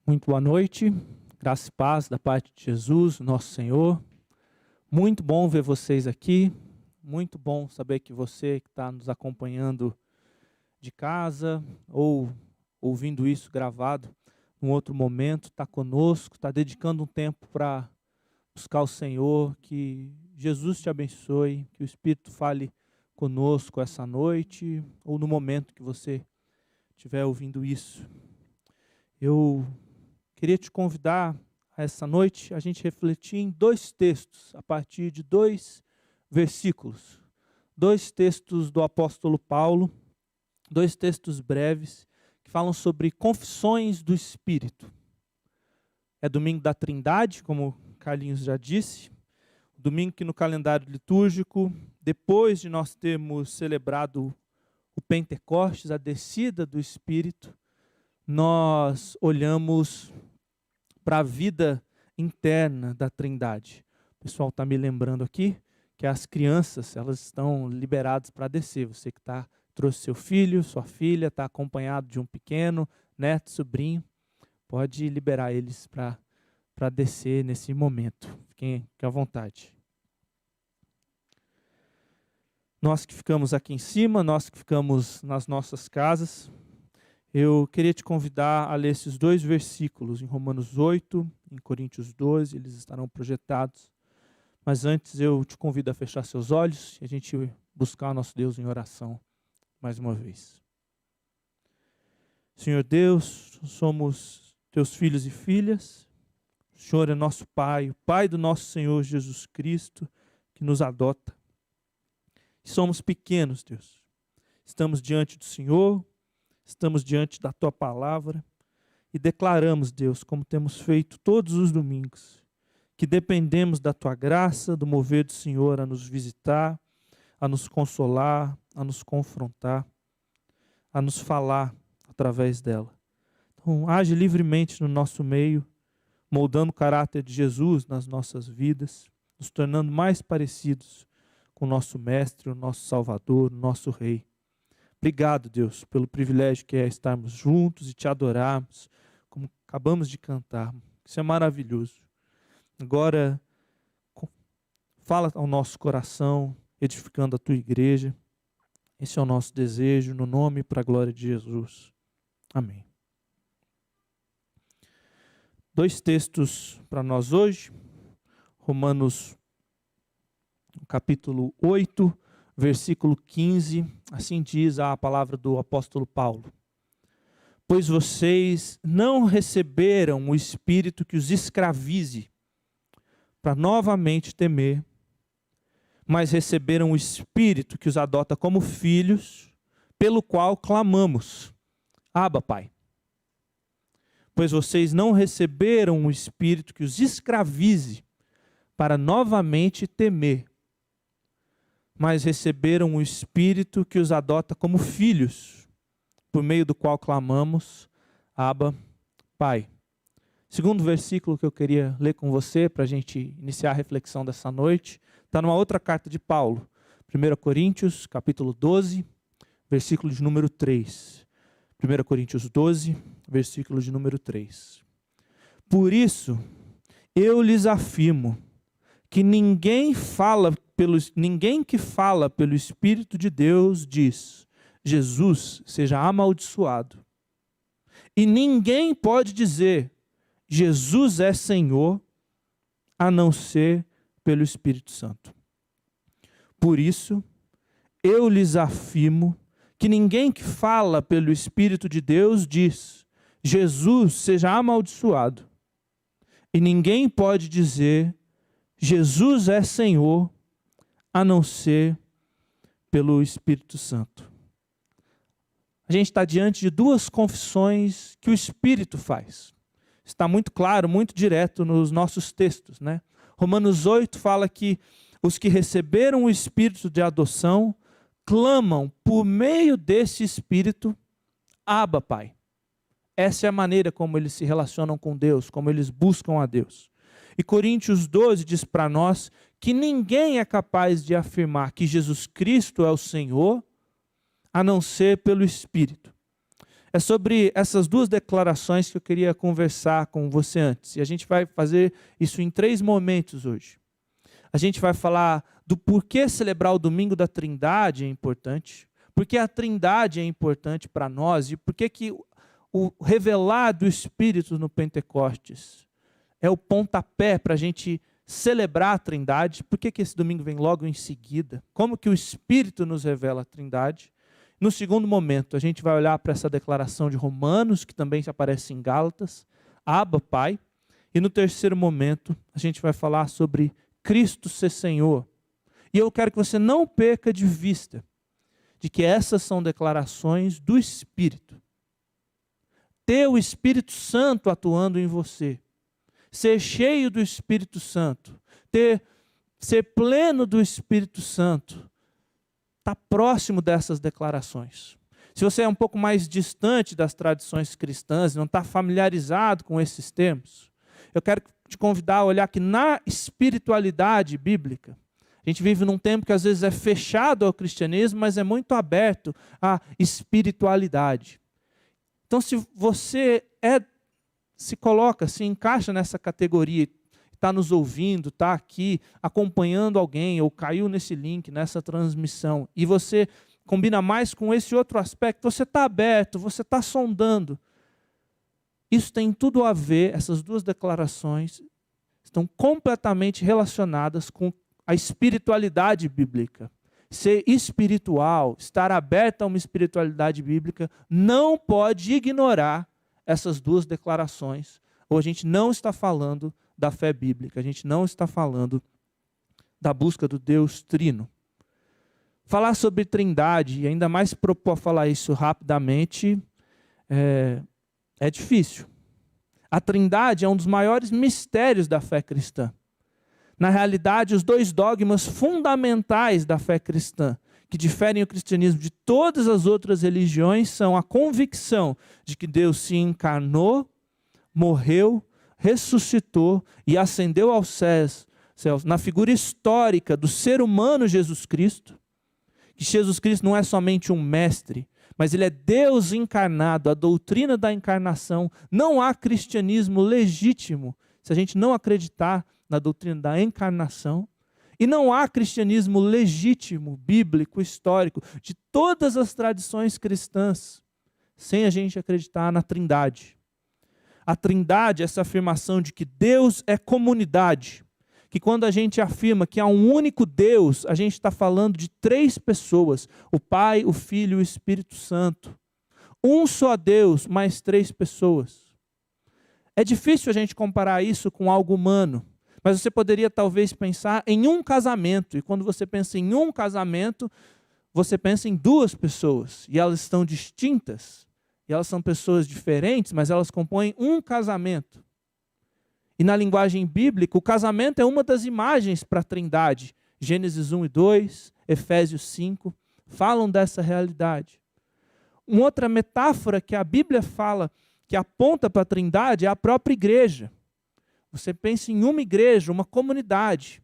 Muito boa noite, graça e paz da parte de Jesus, nosso Senhor. Muito bom ver vocês aqui, muito bom saber que você que está nos acompanhando de casa ou ouvindo isso gravado num outro momento, está conosco, está dedicando um tempo para buscar o Senhor. Que Jesus te abençoe, que o Espírito fale conosco essa noite ou no momento que você estiver ouvindo isso. Eu queria te convidar a essa noite a gente refletir em dois textos, a partir de dois versículos. Dois textos do apóstolo Paulo, dois textos breves, que falam sobre confissões do Espírito. É domingo da Trindade, como Carlinhos já disse, domingo que no calendário litúrgico, depois de nós termos celebrado o Pentecostes, a descida do Espírito, nós olhamos para a vida interna da Trindade. O pessoal está me lembrando aqui que as crianças, elas estão liberadas para descer. Você que trouxe seu filho, sua filha, está acompanhado de um pequeno, neto, sobrinho, pode liberar eles para descer nesse momento. Fiquem à vontade. Nós que ficamos aqui em cima, nós que ficamos nas nossas casas, eu queria te convidar a ler esses dois versículos, em Romanos 8, em Coríntios 12, eles estarão projetados. Mas antes eu te convido a fechar seus olhos e a gente buscar o nosso Deus em oração mais uma vez. Senhor Deus, somos teus filhos e filhas. O Senhor é nosso Pai, o Pai do nosso Senhor Jesus Cristo, que nos adota. E somos pequenos, Deus. Estamos diante do Senhor, estamos diante da Tua Palavra e declaramos, Deus, como temos feito todos os domingos, que dependemos da Tua graça, do mover do Senhor a nos visitar, a nos consolar, a nos confrontar, a nos falar através dela. Então, age livremente no nosso meio, moldando o caráter de Jesus nas nossas vidas, nos tornando mais parecidos com o nosso Mestre, o nosso Salvador, o nosso Rei. Obrigado, Deus, pelo privilégio que é estarmos juntos e te adorarmos, como acabamos de cantar. Isso é maravilhoso. Agora, fala ao nosso coração, edificando a tua igreja. Esse é o nosso desejo, no nome e para a glória de Jesus. Amém. Dois textos para nós hoje. Romanos, capítulo 8, versículo 15, assim diz a palavra do apóstolo Paulo. Pois vocês não receberam o Espírito que os escravize, para novamente temer, mas receberam o Espírito que os adota como filhos, pelo qual clamamos, Abba, Pai. Pois vocês não receberam o Espírito que os escravize, para novamente temer, mas receberam o Espírito que os adota como filhos, por meio do qual clamamos, Abba, Pai. Segundo versículo que eu queria ler com você, para a gente iniciar a reflexão dessa noite, está numa outra carta de Paulo, 1 Coríntios, capítulo 12, versículo de número 3. 1 Coríntios 12, versículo de número 3. Por isso, eu lhes afirmo, que ninguém que fala pelo Espírito de Deus diz, Jesus seja amaldiçoado. E ninguém pode dizer, Jesus é Senhor, a não ser pelo Espírito Santo. Por isso, eu lhes afirmo que ninguém que fala pelo Espírito de Deus diz, Jesus seja amaldiçoado. E ninguém pode dizer, Jesus é Senhor, a não ser pelo Espírito Santo. A gente está diante de duas confissões que o Espírito faz. Está muito claro, muito direto nos nossos textos, né? Romanos 8 fala que os que receberam o Espírito de adoção clamam por meio desse Espírito, Abba, Pai. Essa é a maneira como eles se relacionam com Deus, como eles buscam a Deus. E Coríntios 12 diz para nós que ninguém é capaz de afirmar que Jesus Cristo é o Senhor, a não ser pelo Espírito. É sobre essas duas declarações que eu queria conversar com você antes. E a gente vai fazer isso em 3 momentos hoje. A gente vai falar do porquê celebrar o domingo da Trindade é importante, porque a Trindade é importante para nós e porque que o revelar do Espírito no Pentecostes é o pontapé para a gente celebrar a Trindade. Por que esse domingo vem logo em seguida? Como que o Espírito nos revela a Trindade? No segundo momento, a gente vai olhar para essa declaração de Romanos, que também aparece em Gálatas, Abba, Pai. E no terceiro momento, a gente vai falar sobre Cristo ser Senhor. E eu quero que você não perca de vista de que essas são declarações do Espírito. Ter o Espírito Santo atuando em você, ser cheio do Espírito Santo, ser pleno do Espírito Santo, está próximo dessas declarações. Se você é um pouco mais distante das tradições cristãs, não está familiarizado com esses termos, eu quero te convidar a olhar que na espiritualidade bíblica, a gente vive num tempo que às vezes é fechado ao cristianismo, mas é muito aberto à espiritualidade. Então, se você se coloca, se encaixa nessa categoria, está nos ouvindo, está aqui acompanhando alguém, ou caiu nesse link, nessa transmissão, e você combina mais com esse outro aspecto, você está aberto, você está sondando. Isso tem tudo a ver, essas duas declarações estão completamente relacionadas com a espiritualidade bíblica. Ser espiritual, estar aberto a uma espiritualidade bíblica, não pode ignorar essas duas declarações, ou a gente não está falando da fé bíblica, a gente não está falando da busca do Deus Trino. Falar sobre Trindade, e ainda mais propor falar isso rapidamente, é difícil. A Trindade é um dos maiores mistérios da fé cristã. Na realidade, os 2 dogmas fundamentais da fé cristã, que diferem o cristianismo de todas as outras religiões, são a convicção de que Deus se encarnou, morreu, ressuscitou e ascendeu aos céus, na figura histórica do ser humano Jesus Cristo, que Jesus Cristo não é somente um mestre, mas ele é Deus encarnado, a doutrina da encarnação. Não há cristianismo legítimo se a gente não acreditar na doutrina da encarnação. E não há cristianismo legítimo, bíblico, histórico, de todas as tradições cristãs, sem a gente acreditar na Trindade. A Trindade é essa afirmação de que Deus é comunidade, que quando a gente afirma que há um único Deus, a gente está falando de 3 pessoas, o Pai, o Filho e o Espírito Santo. Um só Deus, mais 3 pessoas. É difícil a gente comparar isso com algo humano, mas você poderia talvez pensar em um casamento, e quando você pensa em um casamento, você pensa em 2 pessoas, e elas estão distintas, e elas são pessoas diferentes, mas elas compõem um casamento. E na linguagem bíblica, o casamento é uma das imagens para a Trindade. Gênesis 1 e 2, Efésios 5, falam dessa realidade. Uma outra metáfora que a Bíblia fala, que aponta para a Trindade, é a própria igreja. Você pensa em uma igreja, uma comunidade,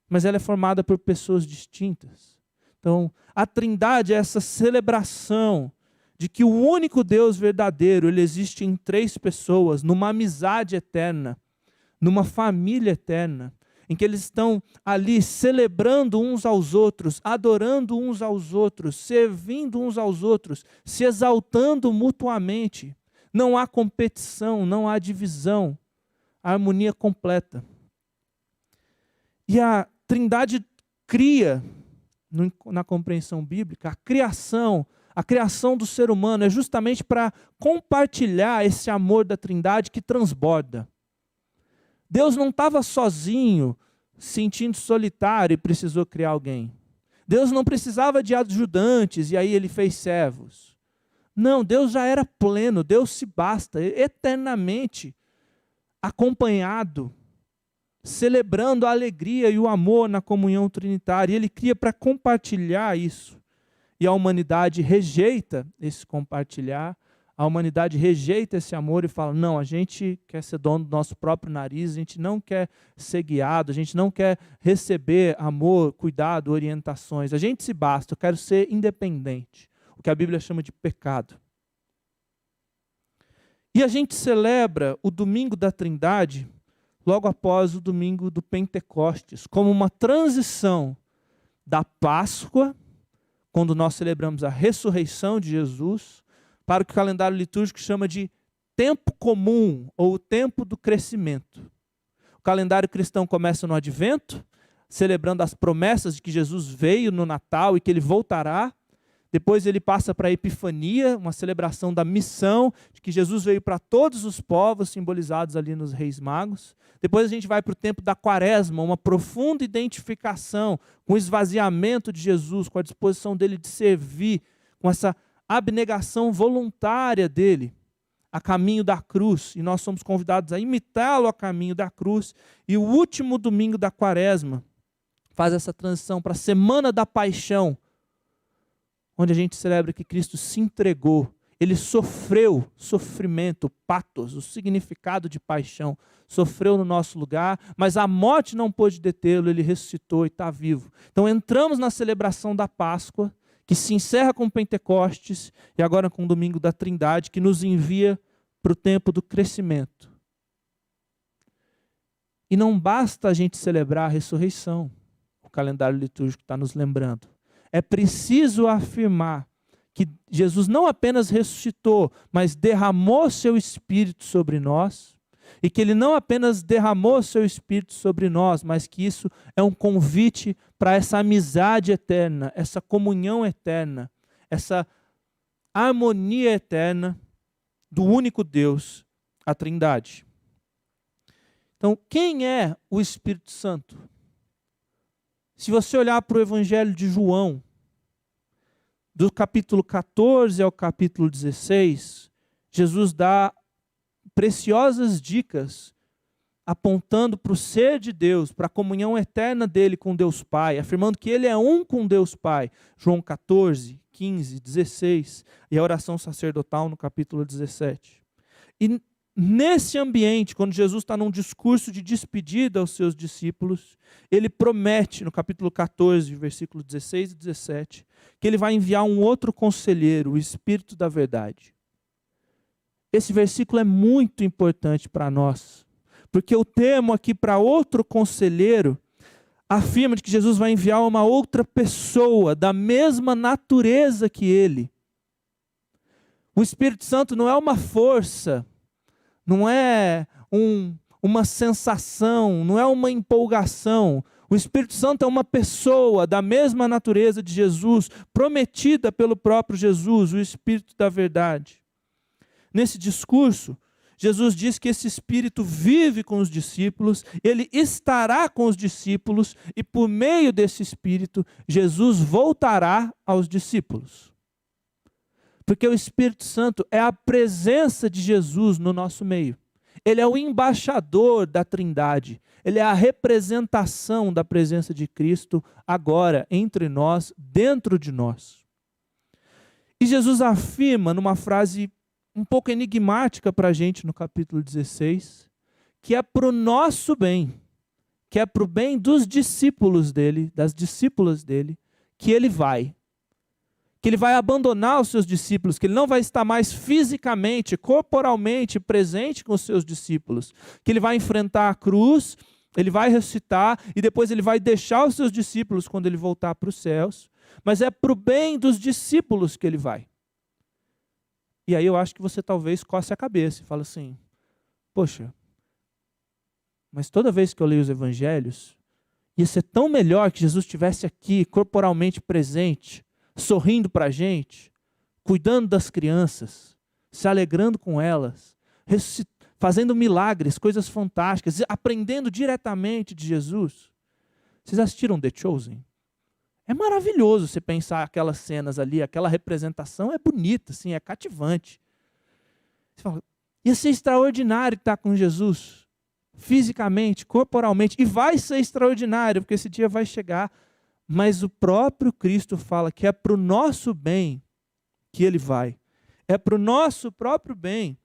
mas ela é formada por pessoas distintas. Então, a Trindade é essa celebração de que o único Deus verdadeiro, ele existe em 3 pessoas, numa amizade eterna, numa família eterna, em que eles estão ali celebrando uns aos outros, adorando uns aos outros, servindo uns aos outros, se exaltando mutuamente. Não há competição, não há divisão, a harmonia completa. E a Trindade cria, na compreensão bíblica, a criação do ser humano é justamente para compartilhar esse amor da Trindade que transborda. Deus não estava sozinho, sentindo solitário e precisou criar alguém. Deus não precisava de ajudantes e aí ele fez servos. Não, Deus já era pleno, Deus se basta, eternamente acompanhado, celebrando a alegria e o amor na comunhão trinitária. E ele cria para compartilhar isso. E a humanidade rejeita esse compartilhar, a humanidade rejeita esse amor e fala, não, a gente quer ser dono do nosso próprio nariz, a gente não quer ser guiado, a gente não quer receber amor, cuidado, orientações, a gente se basta, eu quero ser independente, o que a Bíblia chama de pecado. E a gente celebra o domingo da Trindade logo após o domingo do Pentecostes, como uma transição da Páscoa, quando nós celebramos a ressurreição de Jesus, para o que o calendário litúrgico chama de tempo comum, ou o tempo do crescimento. O calendário cristão começa no Advento, celebrando as promessas de que Jesus veio no Natal e que ele voltará. Depois ele passa para a Epifania, uma celebração da missão, de que Jesus veio para todos os povos, simbolizados ali nos Reis Magos. Depois a gente vai para o tempo da Quaresma, uma profunda identificação com o esvaziamento de Jesus, com a disposição dele de servir, com essa abnegação voluntária dele a caminho da cruz. E nós somos convidados a imitá-lo a caminho da cruz. E o último domingo da Quaresma faz essa transição para a Semana da Paixão, onde a gente celebra que Cristo se entregou, ele sofreu sofrimento, patos, o significado de paixão, sofreu no nosso lugar, mas a morte não pôde detê-lo, ele ressuscitou e está vivo. Então entramos na celebração da Páscoa, que se encerra com Pentecostes, e agora com o domingo da Trindade, que nos envia para o tempo do crescimento. E não basta a gente celebrar a ressurreição, o calendário litúrgico está nos lembrando. É preciso afirmar que Jesus não apenas ressuscitou, mas derramou seu Espírito sobre nós, e que ele não apenas derramou seu Espírito sobre nós, mas que isso é um convite para essa amizade eterna, essa comunhão eterna, essa harmonia eterna do único Deus, a Trindade. Então, quem é o Espírito Santo? Se você olhar para o Evangelho de João, do capítulo 14 ao capítulo 16, Jesus dá preciosas dicas apontando para o ser de Deus, para a comunhão eterna dele com Deus Pai, afirmando que ele é um com Deus Pai. João 14, 15, 16 e a oração sacerdotal no capítulo 17. E nesse ambiente, quando Jesus está num discurso de despedida aos seus discípulos, ele promete, no capítulo 14, versículos 16 e 17, que ele vai enviar um outro conselheiro, o Espírito da Verdade. Esse versículo é muito importante para nós, porque o termo aqui para outro conselheiro afirma de que Jesus vai enviar uma outra pessoa da mesma natureza que ele. O Espírito Santo não é uma força, não é uma sensação, não é uma empolgação. O Espírito Santo é uma pessoa da mesma natureza de Jesus, prometida pelo próprio Jesus, o Espírito da Verdade. Nesse discurso, Jesus diz que esse Espírito vive com os discípulos, ele estará com os discípulos e por meio desse Espírito, Jesus voltará aos discípulos. Porque o Espírito Santo é a presença de Jesus no nosso meio. Ele é o embaixador da Trindade. Ele é a representação da presença de Cristo agora entre nós, dentro de nós. E Jesus afirma numa frase um pouco enigmática para a gente no capítulo 16, que é para o nosso bem, que é para o bem dos discípulos dele, das discípulas dele, que ele vai. Que ele vai abandonar os seus discípulos, que ele não vai estar mais fisicamente, corporalmente presente com os seus discípulos, que ele vai enfrentar a cruz, ele vai ressuscitar e depois ele vai deixar os seus discípulos quando ele voltar para os céus, mas é para o bem dos discípulos que ele vai. E aí eu acho que você talvez coce a cabeça e fala assim, poxa, mas toda vez que eu leio os evangelhos, ia ser tão melhor que Jesus estivesse aqui, corporalmente presente, sorrindo para a gente, cuidando das crianças, se alegrando com elas, fazendo milagres, coisas fantásticas, aprendendo diretamente de Jesus. Vocês assistiram The Chosen? É maravilhoso você pensar aquelas cenas ali, aquela representação é bonita, assim, é cativante. Você fala, ia ser extraordinário estar com Jesus, fisicamente, corporalmente, e vai ser extraordinário, porque esse dia vai chegar. Mas o próprio Cristo fala que é para o nosso bem que ele vai. É para o nosso próprio bem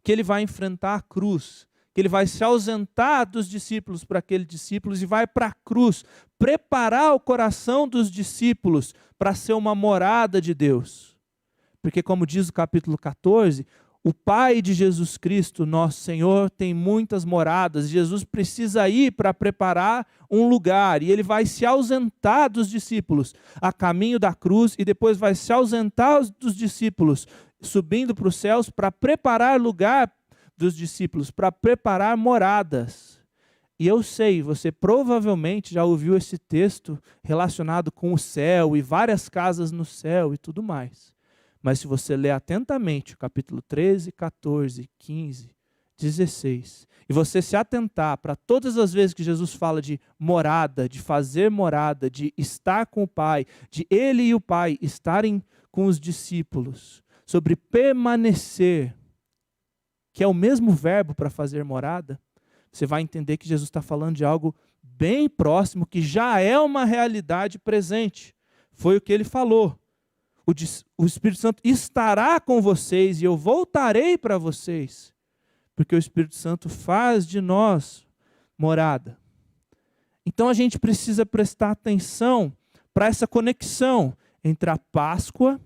que ele vai enfrentar a cruz, que ele vai se ausentar dos discípulos para aqueles discípulos e vai para a cruz, preparar o coração dos discípulos para ser uma morada de Deus. Porque como diz o capítulo 14, O Pai de Jesus Cristo, nosso Senhor, tem muitas moradas. Jesus precisa ir para preparar um lugar. E ele vai se ausentar dos discípulos a caminho da cruz. E depois vai se ausentar dos discípulos, subindo para os céus, para preparar lugar dos discípulos, para preparar moradas. E eu sei, você provavelmente já ouviu esse texto relacionado com o céu e várias casas no céu e tudo mais. Mas se você ler atentamente o capítulo 13, 14, 15, 16, e você se atentar para todas as vezes que Jesus fala de morada, de fazer morada, de estar com o Pai, de Ele e o Pai estarem com os discípulos, sobre permanecer, que é o mesmo verbo para fazer morada, você vai entender que Jesus está falando de algo bem próximo, que já é uma realidade presente. Foi o que ele falou. O Espírito Santo estará com vocês e eu voltarei para vocês, porque o Espírito Santo faz de nós morada. Então a gente precisa prestar atenção para essa conexão entre a Páscoa,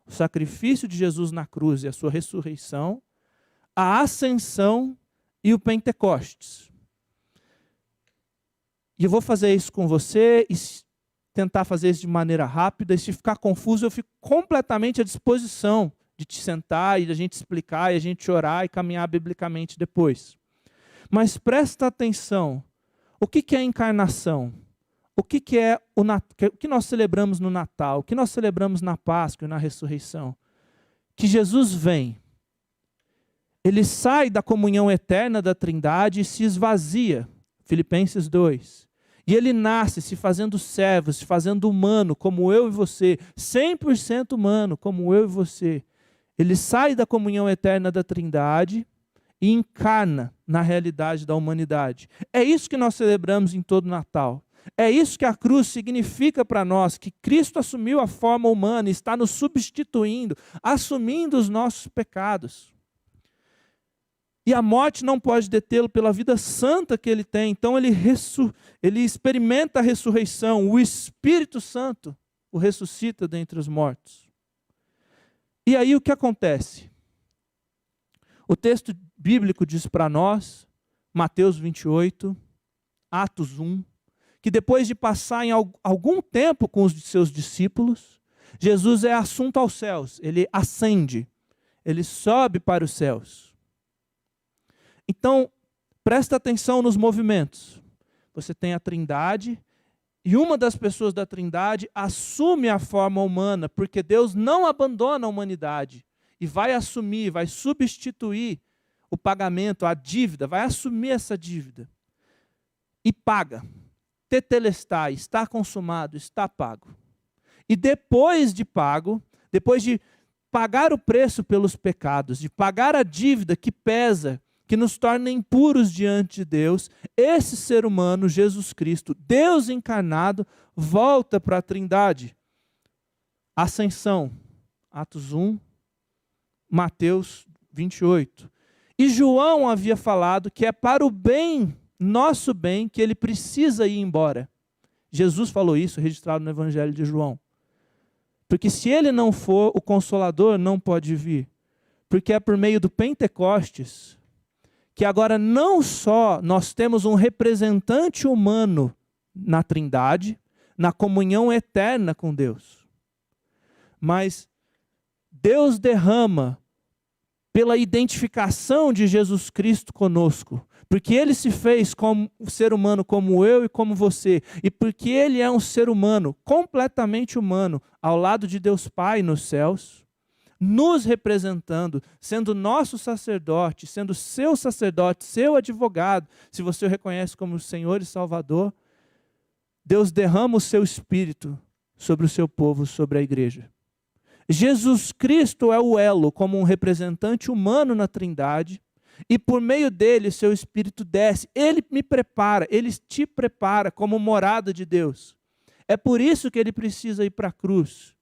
o sacrifício de Jesus na cruz e a sua ressurreição, a ascensão e o Pentecostes. E eu vou fazer isso com você e tentar fazer isso de maneira rápida, e se ficar confuso, eu fico completamente à disposição de te sentar e a gente explicar, e a gente orar e caminhar biblicamente depois. Mas presta atenção, o que é a encarnação? O que é o que nós celebramos no Natal? O que nós celebramos na Páscoa e na ressurreição? Que Jesus vem, ele sai da comunhão eterna da Trindade e se esvazia, Filipenses 2. E ele nasce se fazendo servo, se fazendo humano, como eu e você, 100% humano, como eu e você. Ele sai da comunhão eterna da Trindade e encarna na realidade da humanidade. É isso que nós celebramos em todo Natal. É isso que a cruz significa para nós, que Cristo assumiu a forma humana e está nos substituindo, assumindo os nossos pecados. E a morte não pode detê-lo pela vida santa que ele tem. Então ele experimenta a ressurreição. O Espírito Santo o ressuscita dentre os mortos. E aí o que acontece? O texto bíblico diz para nós, Mateus 28, Atos 1, que depois de passar em algum tempo com os seus discípulos, Jesus é assunto aos céus. Ele ascende, ele sobe para os céus. Então, presta atenção nos movimentos. Você tem a Trindade, e uma das pessoas da Trindade assume a forma humana, porque Deus não abandona a humanidade, e vai assumir, vai substituir o pagamento, a dívida, vai assumir essa dívida. E paga. Tetelestai, está consumado, está pago. E depois de pago, depois de pagar o preço pelos pecados, de pagar a dívida que pesa, que nos torna impuros diante de Deus, esse ser humano, Jesus Cristo, Deus encarnado, volta para a Trindade. Ascensão, Atos 1, Mateus 28. E João havia falado que é para o bem, nosso bem, que ele precisa ir embora. Jesus falou isso, registrado no Evangelho de João. Porque se ele não for, o Consolador não pode vir. Porque é por meio do Pentecostes que agora não só nós temos um representante humano na Trindade, na comunhão eterna com Deus, mas Deus derrama pela identificação de Jesus Cristo conosco, porque ele se fez como um ser humano como eu e como você, e porque ele é um ser humano, completamente humano, ao lado de Deus Pai nos céus, nos representando, sendo nosso sacerdote, sendo seu sacerdote, seu advogado, se você o reconhece como Senhor e Salvador, Deus derrama o seu Espírito sobre o seu povo, sobre a igreja. Jesus Cristo é o elo como um representante humano na Trindade, e por meio dele o seu Espírito desce, ele me prepara, ele te prepara como morada de Deus. É por isso que ele precisa ir para a cruz.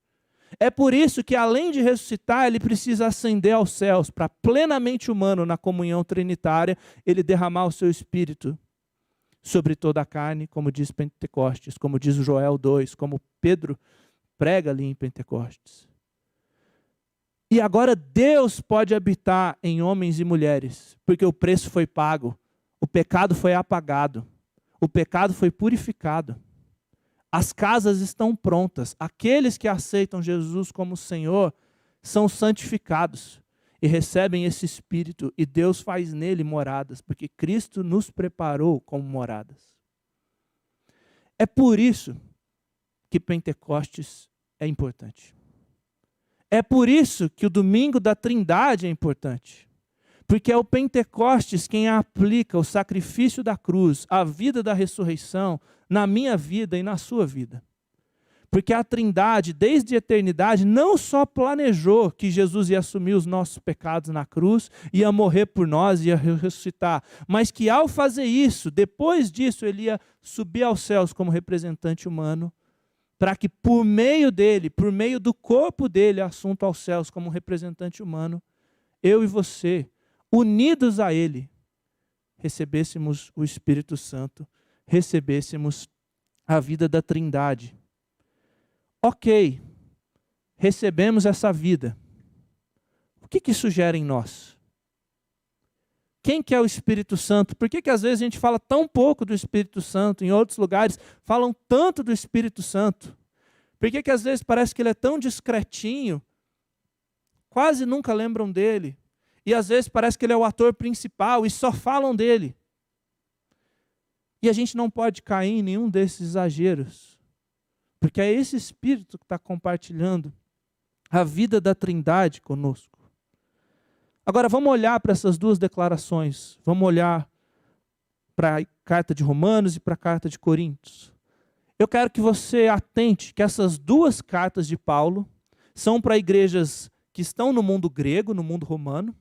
É por isso que, além de ressuscitar, ele precisa ascender aos céus, para plenamente humano, na comunhão trinitária, ele derramar o seu Espírito sobre toda a carne, como diz Pentecostes, como diz Joel 2, como Pedro prega ali em Pentecostes. E agora Deus pode habitar em homens e mulheres, porque o preço foi pago, o pecado foi apagado, o pecado foi purificado. As casas estão prontas. Aqueles que aceitam Jesus como Senhor são santificados e recebem esse Espírito, e Deus faz nele moradas, porque Cristo nos preparou como moradas. É por isso que Pentecostes é importante. É por isso que o domingo da Trindade é importante. Porque é o Pentecostes quem aplica o sacrifício da cruz, a vida da ressurreição, na minha vida e na sua vida. Porque a Trindade, desde a eternidade, não só planejou que Jesus ia assumir os nossos pecados na cruz, ia morrer por nós, ia ressuscitar, mas que ao fazer isso, depois disso, ele ia subir aos céus como representante humano, para que por meio dele, por meio do corpo dele, assunto aos céus como representante humano, eu e você, unidos a ele, recebêssemos o Espírito Santo, recebêssemos a vida da Trindade. Ok, recebemos essa vida. O que isso gera em nós? Quem que é o Espírito Santo? Por que às vezes a gente fala tão pouco do Espírito Santo? Em outros lugares falam tanto do Espírito Santo. Por que às vezes parece que ele é tão discretinho? Quase nunca lembram dele. E às vezes parece que ele é o ator principal e só falam dele. E a gente não pode cair em nenhum desses exageros. Porque é esse Espírito que está compartilhando a vida da Trindade conosco. Agora vamos olhar para essas duas declarações. Vamos olhar para a carta de Romanos e para a carta de Coríntios. Eu quero que você atente que essas duas cartas de Paulo são para igrejas que estão no mundo grego, no mundo romano,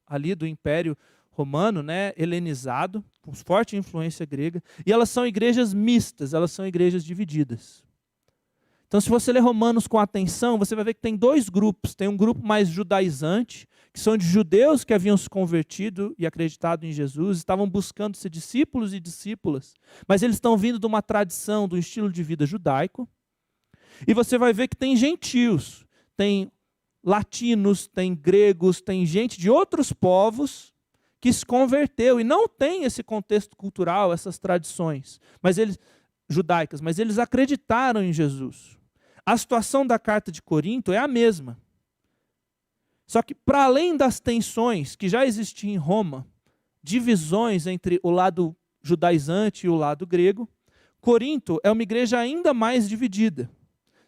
ali do Império Romano, né, helenizado, com forte influência grega, e elas são igrejas mistas, elas são igrejas divididas. Então, se você ler Romanos com atenção, você vai ver que tem dois grupos. Tem um grupo mais judaizante, que são de judeus que haviam se convertido e acreditado em Jesus, estavam buscando ser discípulos e discípulas, mas eles estão vindo de uma tradição, de um estilo de vida judaico. E você vai ver que tem gentios, tem latinos, tem gregos, tem gente de outros povos que se converteu e não tem esse contexto cultural, essas tradições, judaicas, mas eles acreditaram em Jesus. A situação da carta de Corinto é a mesma. Só que, para além das tensões que já existiam em Roma, divisões entre o lado judaizante e o lado grego, Corinto é uma igreja ainda mais dividida.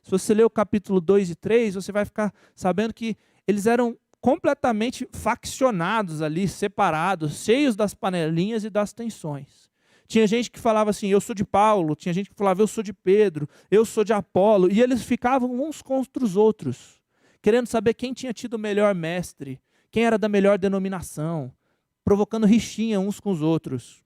Se você ler o capítulo 2 e 3, você vai ficar sabendo que eles eram completamente faccionados ali, separados, cheios das panelinhas e das tensões. Tinha gente que falava assim, eu sou de Paulo, tinha gente que falava, eu sou de Pedro, eu sou de Apolo, e eles ficavam uns contra os outros, querendo saber quem tinha tido o melhor mestre, quem era da melhor denominação, provocando rixinha uns com os outros.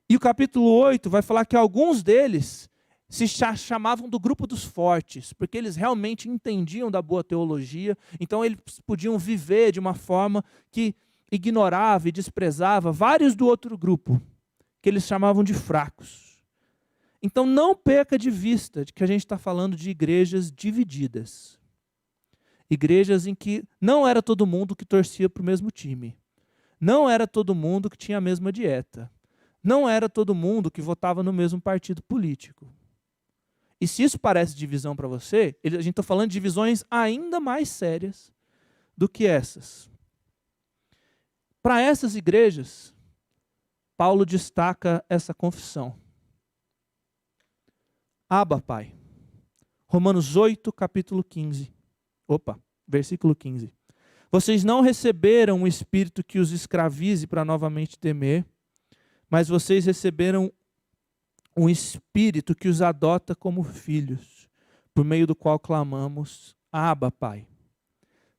E o capítulo 8 vai falar que alguns deles se chamavam do grupo dos fortes, porque eles realmente entendiam da boa teologia, então eles podiam viver de uma forma que ignorava e desprezava vários do outro grupo, que eles chamavam de fracos. Então não perca de vista de que a gente está falando de igrejas divididas. Igrejas em que não era todo mundo que torcia para o mesmo time. Não era todo mundo que tinha a mesma dieta. Não era todo mundo que votava no mesmo partido político. E se isso parece divisão para você, a gente está falando de divisões ainda mais sérias do que essas. Para essas igrejas, Paulo destaca essa confissão. Abba, Pai. Romanos 8, capítulo 15. Versículo 15. Vocês não receberam um espírito que os escravize para novamente temer, mas vocês receberam um espírito que os adota como filhos, por meio do qual clamamos, Abba, Pai.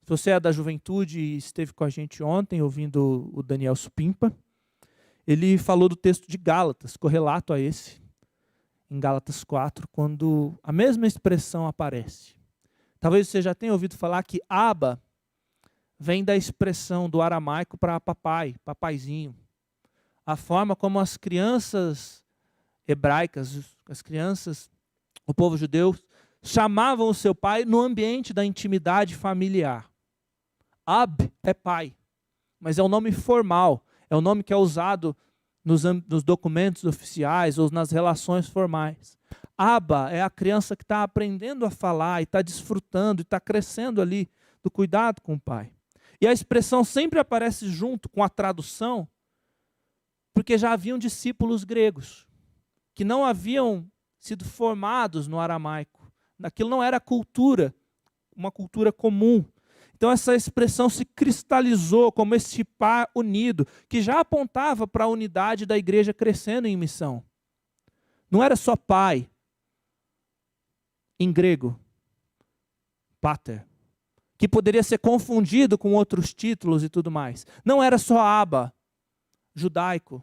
Se você é da juventude e esteve com a gente ontem, ouvindo o Daniel Supimpa, ele falou do texto de Gálatas, correlato a esse, em Gálatas 4, quando a mesma expressão aparece. Talvez você já tenha ouvido falar que Abba vem da expressão do aramaico para papai, papaizinho. A forma como as crianças hebraicas, as crianças, o povo judeu, chamavam o seu pai no ambiente da intimidade familiar. Ab é pai, mas é um nome formal, é um nome que é usado nos documentos oficiais ou nas relações formais. Abba é a criança que está aprendendo a falar e está desfrutando e está crescendo ali do cuidado com o pai. E a expressão sempre aparece junto com a tradução, porque já haviam discípulos gregos que não haviam sido formados no aramaico. Aquilo não era cultura, uma cultura comum. Então essa expressão se cristalizou como esse par unido, que já apontava para a unidade da igreja crescendo em missão. Não era só pai, em grego, pater, que poderia ser confundido com outros títulos e tudo mais. Não era só Abba, judaico,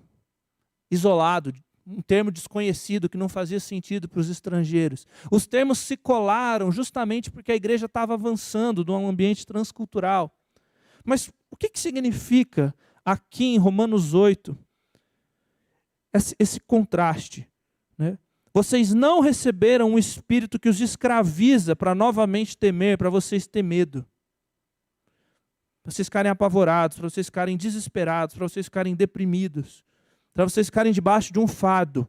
isolado, um termo desconhecido que não fazia sentido para os estrangeiros. Os termos se colaram justamente porque a igreja estava avançando num ambiente transcultural. Mas o que significa aqui em Romanos 8 esse contraste, né? Vocês não receberam um espírito que os escraviza para novamente temer, para vocês ter medo. Para vocês ficarem apavorados, para vocês ficarem desesperados, para vocês ficarem deprimidos, para vocês ficarem debaixo de um fardo.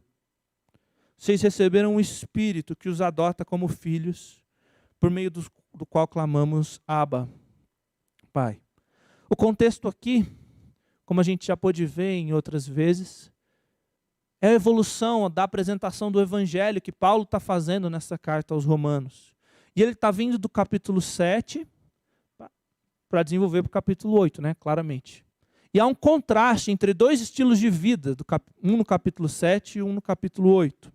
Vocês receberam um espírito que os adota como filhos, por meio do qual clamamos Abba, Pai. O contexto aqui, como a gente já pôde ver em outras vezes, é a evolução da apresentação do evangelho que Paulo está fazendo nessa carta aos Romanos. E ele está vindo do capítulo 7 para desenvolver para o capítulo 8, né, claramente. E há um contraste entre dois estilos de vida, um no capítulo 7 e um no capítulo 8.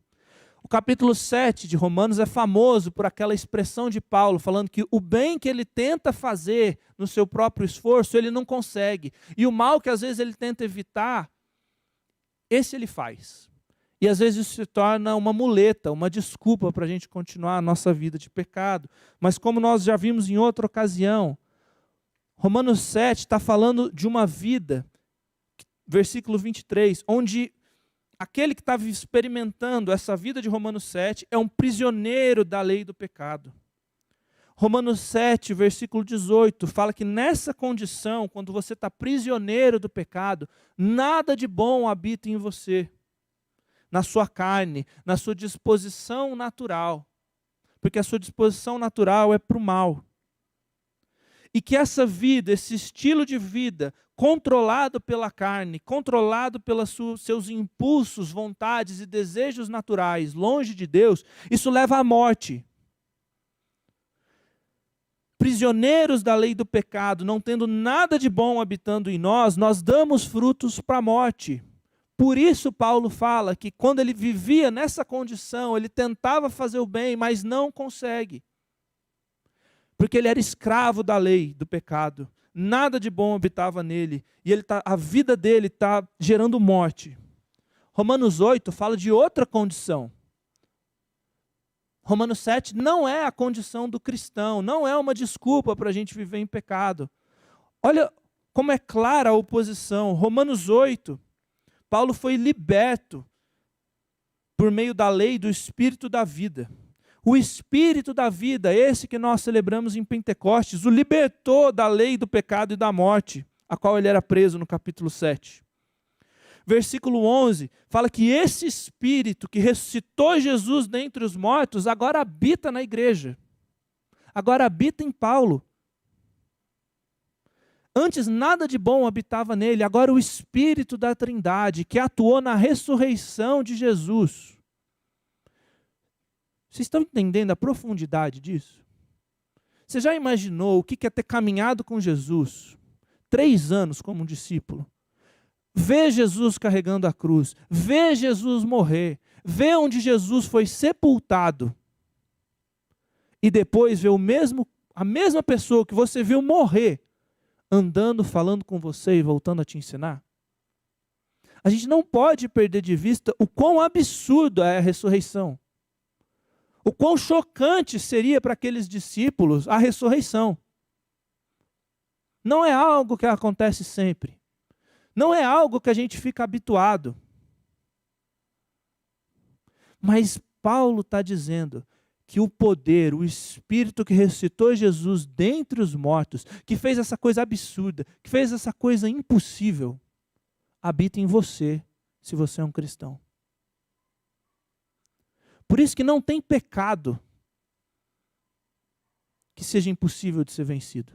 O capítulo 7 de Romanos é famoso por aquela expressão de Paulo, falando que o bem que ele tenta fazer no seu próprio esforço, ele não consegue. E o mal que às vezes ele tenta evitar, esse ele faz. E às vezes isso se torna uma muleta, uma desculpa para a gente continuar a nossa vida de pecado. Mas como nós já vimos em outra ocasião, Romanos 7 está falando de uma vida, versículo 23, onde aquele que estava experimentando essa vida de Romanos 7 é um prisioneiro da lei do pecado. Romanos 7, versículo 18, fala que nessa condição, quando você está prisioneiro do pecado, nada de bom habita em você, na sua carne, na sua disposição natural, porque a sua disposição natural é para o mal. E que essa vida, esse estilo de vida, controlado pela carne, controlado pelos seus impulsos, vontades e desejos naturais, longe de Deus, isso leva à morte. Prisioneiros da lei do pecado, não tendo nada de bom habitando em nós, nós damos frutos para a morte. Por isso Paulo fala que quando ele vivia nessa condição, ele tentava fazer o bem, mas não consegue. Porque ele era escravo da lei do pecado. Nada de bom habitava nele. E a vida dele está gerando morte. Romanos 8 fala de outra condição. Romanos 7 não é a condição do cristão, não é uma desculpa para a gente viver em pecado. Olha como é clara a oposição. Romanos 8, Paulo foi liberto por meio da lei do Espírito da vida. O Espírito da vida, esse que nós celebramos em Pentecostes, o libertou da lei do pecado e da morte, a qual ele era preso no capítulo 7. Versículo 11, fala que esse Espírito que ressuscitou Jesus dentre os mortos, agora habita na igreja. Agora habita em Paulo. Antes nada de bom habitava nele, agora o Espírito da Trindade, que atuou na ressurreição de Jesus. Vocês estão entendendo a profundidade disso? Você já imaginou o que é ter caminhado com Jesus 3 anos como um discípulo? Ver Jesus carregando a cruz, ver Jesus morrer, ver onde Jesus foi sepultado e depois ver a mesma pessoa que você viu morrer, andando, falando com você e voltando a te ensinar? A gente não pode perder de vista o quão absurdo é a ressurreição. O quão chocante seria para aqueles discípulos a ressurreição. Não é algo que acontece sempre. Não é algo que a gente fica habituado. Mas Paulo está dizendo que o poder, o Espírito que ressuscitou Jesus dentre os mortos, que fez essa coisa absurda, que fez essa coisa impossível, habita em você, se você é um cristão. Por isso que não tem pecado que seja impossível de ser vencido.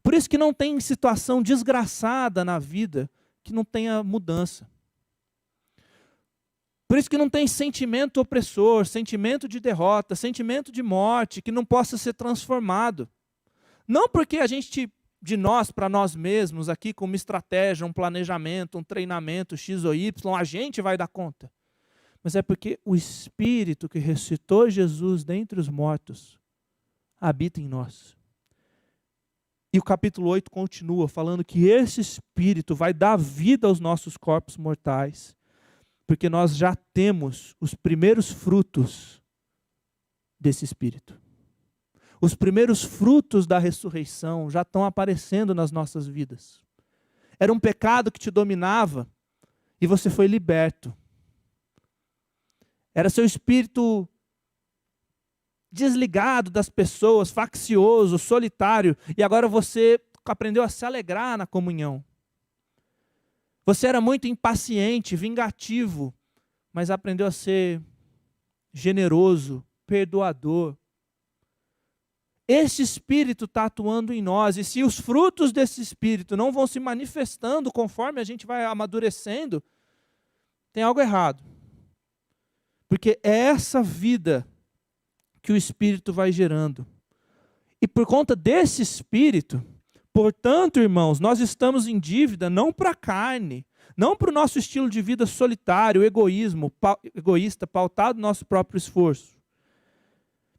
Por isso que não tem situação desgraçada na vida que não tenha mudança. Por isso que não tem sentimento opressor, sentimento de derrota, sentimento de morte que não possa ser transformado. Não porque a gente, de nós para nós mesmos, aqui com uma estratégia, um planejamento, um treinamento X ou Y, a gente vai dar conta. Mas é porque o Espírito que ressuscitou Jesus dentre os mortos habita em nós. E o capítulo 8 continua falando que esse Espírito vai dar vida aos nossos corpos mortais, porque nós já temos os primeiros frutos desse Espírito. Os primeiros frutos da ressurreição já estão aparecendo nas nossas vidas. Era um pecado que te dominava e você foi liberto. Era seu espírito desligado das pessoas, faccioso, solitário, e agora você aprendeu a se alegrar na comunhão. Você era muito impaciente, vingativo, mas aprendeu a ser generoso, perdoador. Esse Espírito está atuando em nós, e se os frutos desse Espírito não vão se manifestando conforme a gente vai amadurecendo, tem algo errado. Porque é essa vida que o Espírito vai gerando. E por conta desse Espírito, portanto, irmãos, nós estamos em dívida não para a carne, não para o nosso estilo de vida solitário, egoísta, pautado no nosso próprio esforço.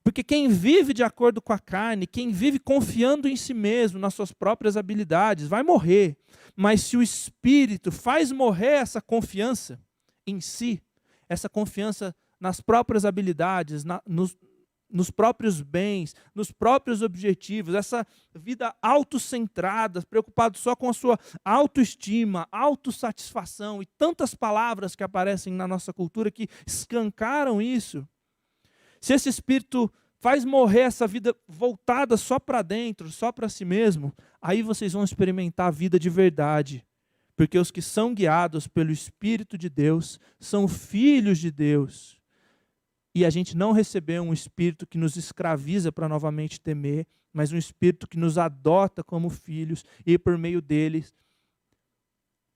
Porque quem vive de acordo com a carne, quem vive confiando em si mesmo, nas suas próprias habilidades, vai morrer. Mas se o Espírito faz morrer essa confiança em si, essa confiança nas próprias habilidades, nos próprios bens, nos próprios objetivos, essa vida autocentrada, preocupado só com a sua autoestima, autossatisfação e tantas palavras que aparecem na nossa cultura que escancaram isso. Se esse Espírito faz morrer essa vida voltada só para dentro, só para si mesmo, aí vocês vão experimentar a vida de verdade. Porque os que são guiados pelo Espírito de Deus são filhos de Deus. E a gente não recebeu um espírito que nos escraviza para novamente temer, mas um espírito que nos adota como filhos, e por meio deles,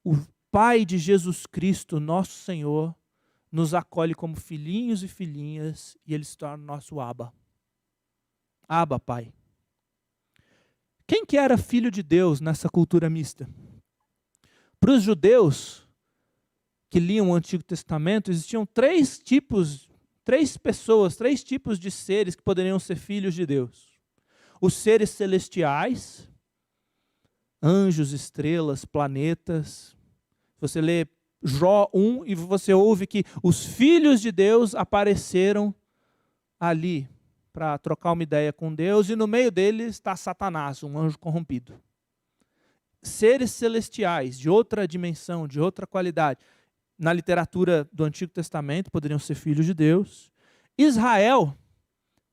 o Pai de Jesus Cristo, nosso Senhor, nos acolhe como filhinhos e filhinhas, e Ele se torna nosso Abba. Abba, Pai. Quem que era filho de Deus nessa cultura mista? Para os judeus que liam o Antigo Testamento, existiam três tipos de seres que poderiam ser filhos de Deus. Os seres celestiais, anjos, estrelas, planetas. Você lê Jó 1 e você ouve que os filhos de Deus apareceram ali para trocar uma ideia com Deus, e no meio deles está Satanás, um anjo corrompido. Seres celestiais, de outra dimensão, de outra qualidade. Na literatura do Antigo Testamento, poderiam ser filhos de Deus. Israel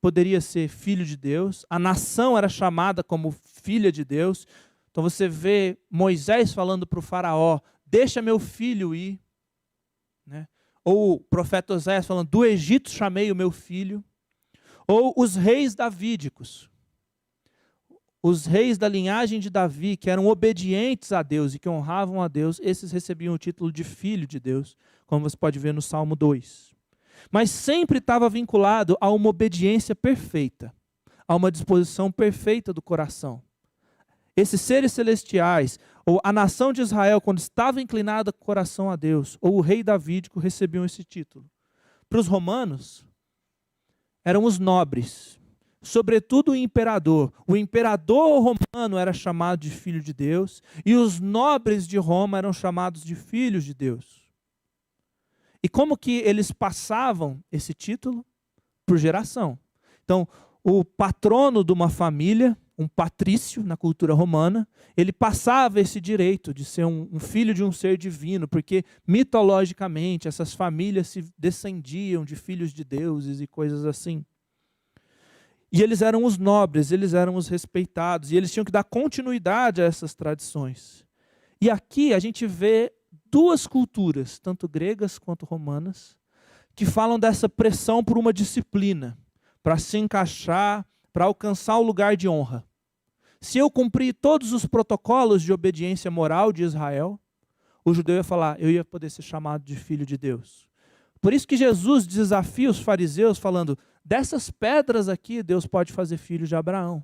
poderia ser filho de Deus. A nação era chamada como filha de Deus. Então você vê Moisés falando para o faraó, deixa meu filho ir. Né? Ou o profeta Oséias falando, do Egito chamei o meu filho. Ou os reis davídicos. Os reis da linhagem de Davi, que eram obedientes a Deus e que honravam a Deus, esses recebiam o título de filho de Deus, como você pode ver no Salmo 2. Mas sempre estava vinculado a uma obediência perfeita, a uma disposição perfeita do coração. Esses seres celestiais, ou a nação de Israel, quando estava inclinada com o coração a Deus, ou o rei davídico, recebiam esse título. Para os romanos, eram os nobres, sobretudo o imperador. O imperador romano era chamado de filho de Deus, e os nobres de Roma eram chamados de filhos de Deus. E como que eles passavam esse título? Por geração. Então, o patrono de uma família, um patrício na cultura romana, ele passava esse direito de ser um filho de um ser divino, porque mitologicamente essas famílias se descendiam de filhos de deuses e coisas assim. E eles eram os nobres, eles eram os respeitados, e eles tinham que dar continuidade a essas tradições. E aqui a gente vê duas culturas, tanto gregas quanto romanas, que falam dessa pressão por uma disciplina, para se encaixar, para alcançar o lugar de honra. Se eu cumprir todos os protocolos de obediência moral de Israel, o judeu ia falar, eu ia poder ser chamado de filho de Deus. Por isso que Jesus desafia os fariseus falando, dessas pedras aqui Deus pode fazer filho de Abraão.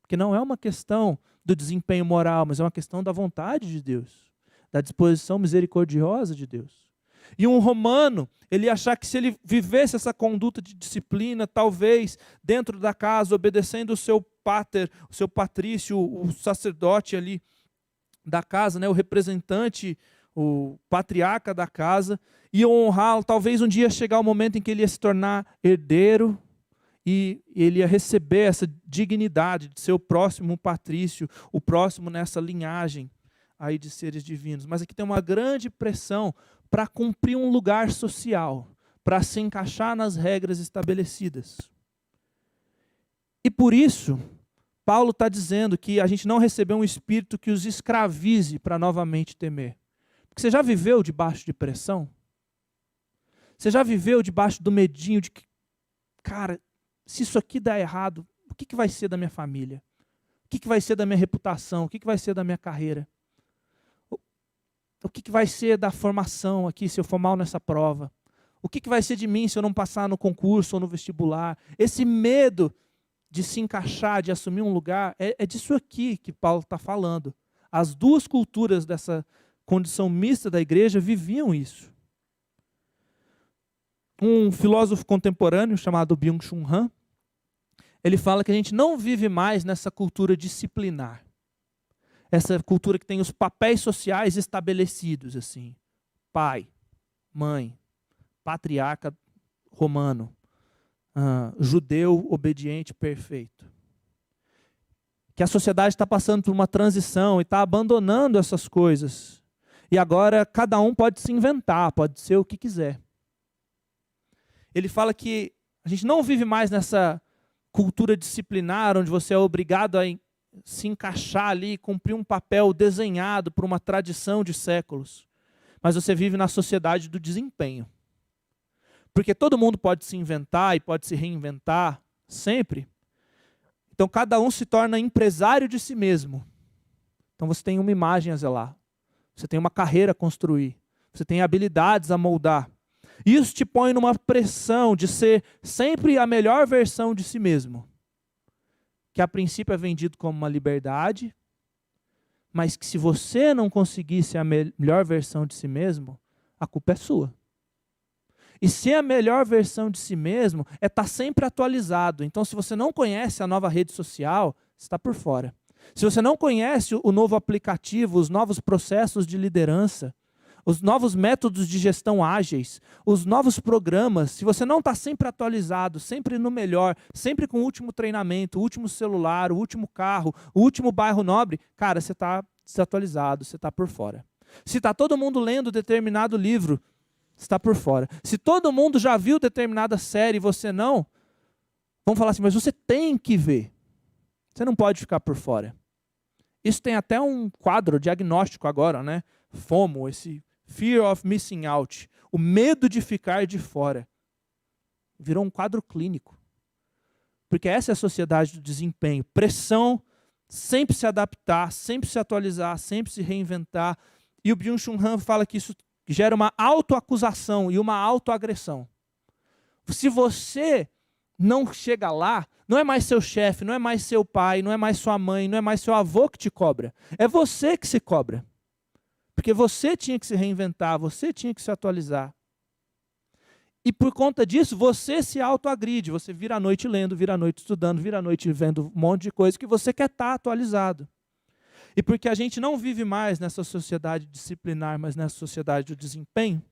Porque não é uma questão do desempenho moral, mas é uma questão da vontade de Deus, da disposição misericordiosa de Deus. E um romano, ele ia achar que se ele vivesse essa conduta de disciplina, talvez dentro da casa, obedecendo o seu pater, o seu patrício, o sacerdote ali da casa, né, o representante, o patriarca da casa, ia honrá-lo. Talvez um dia chegar o momento em que ele ia se tornar herdeiro e ele ia receber essa dignidade de ser o próximo patrício, o próximo nessa linhagem aí de seres divinos. Mas aqui tem uma grande pressão para cumprir um lugar social, para se encaixar nas regras estabelecidas. E por isso, Paulo está dizendo que a gente não recebeu um espírito que os escravize para novamente temer. Porque você já viveu debaixo de pressão? Você já viveu debaixo do medinho de que, cara, se isso aqui dá errado, o que vai ser da minha família? O que vai ser da minha reputação? O que vai ser da minha carreira? O que vai ser da formação aqui se eu for mal nessa prova? O que vai ser de mim se eu não passar no concurso ou no vestibular? Esse medo de se encaixar, de assumir um lugar, é disso aqui que Paulo está falando. As duas culturas dessa condição mista da igreja viviam isso. Um filósofo contemporâneo chamado Byung-Chul Han, ele fala que a gente não vive mais nessa cultura disciplinar. Essa cultura que tem os papéis sociais estabelecidos, assim. Pai, mãe, patriarca romano, judeu obediente perfeito. Que a sociedade está passando por uma transição e está abandonando essas coisas. E agora cada um pode se inventar, pode ser o que quiser. Ele fala que a gente não vive mais nessa cultura disciplinar, onde você é obrigado a se encaixar ali, cumprir um papel desenhado por uma tradição de séculos. Mas você vive na sociedade do desempenho. Porque todo mundo pode se inventar e pode se reinventar sempre. Então cada um se torna empresário de si mesmo. Então você tem uma imagem a zelar. Você tem uma carreira a construir. Você tem habilidades a moldar. Isso te põe numa pressão de ser sempre a melhor versão de si mesmo. Que a princípio é vendido como uma liberdade, mas que se você não conseguir ser a melhor versão de si mesmo, a culpa é sua. E ser a melhor versão de si mesmo é estar sempre atualizado. Então, se você não conhece a nova rede social, você está por fora. Se você não conhece o novo aplicativo, os novos processos de liderança, os novos métodos de gestão ágeis, os novos programas, se você não está sempre atualizado, sempre no melhor, sempre com o último treinamento, o último celular, o último carro, o último bairro nobre, cara, você está desatualizado, você está por fora. Se está todo mundo lendo determinado livro, você está por fora. Se todo mundo já viu determinada série e você não, vão falar assim, mas você tem que ver. Você não pode ficar por fora. Isso tem até um quadro diagnóstico agora, né? FOMO, esse Fear of Missing Out, o medo de ficar de fora. Virou um quadro clínico. Porque essa é a sociedade do desempenho. Pressão, sempre se adaptar, sempre se atualizar, sempre se reinventar. E o Byung-Chul Han fala que isso gera uma autoacusação e uma autoagressão. Se você não chega lá, não é mais seu chefe, não é mais seu pai, não é mais sua mãe, não é mais seu avô que te cobra. É você que se cobra. Porque você tinha que se reinventar, você tinha que se atualizar. E por conta disso, você se autoagride. Você vira a noite lendo, vira a noite estudando, vira a noite vendo um monte de coisa que você quer estar atualizado. E porque a gente não vive mais nessa sociedade disciplinar, mas nessa sociedade do desempenho,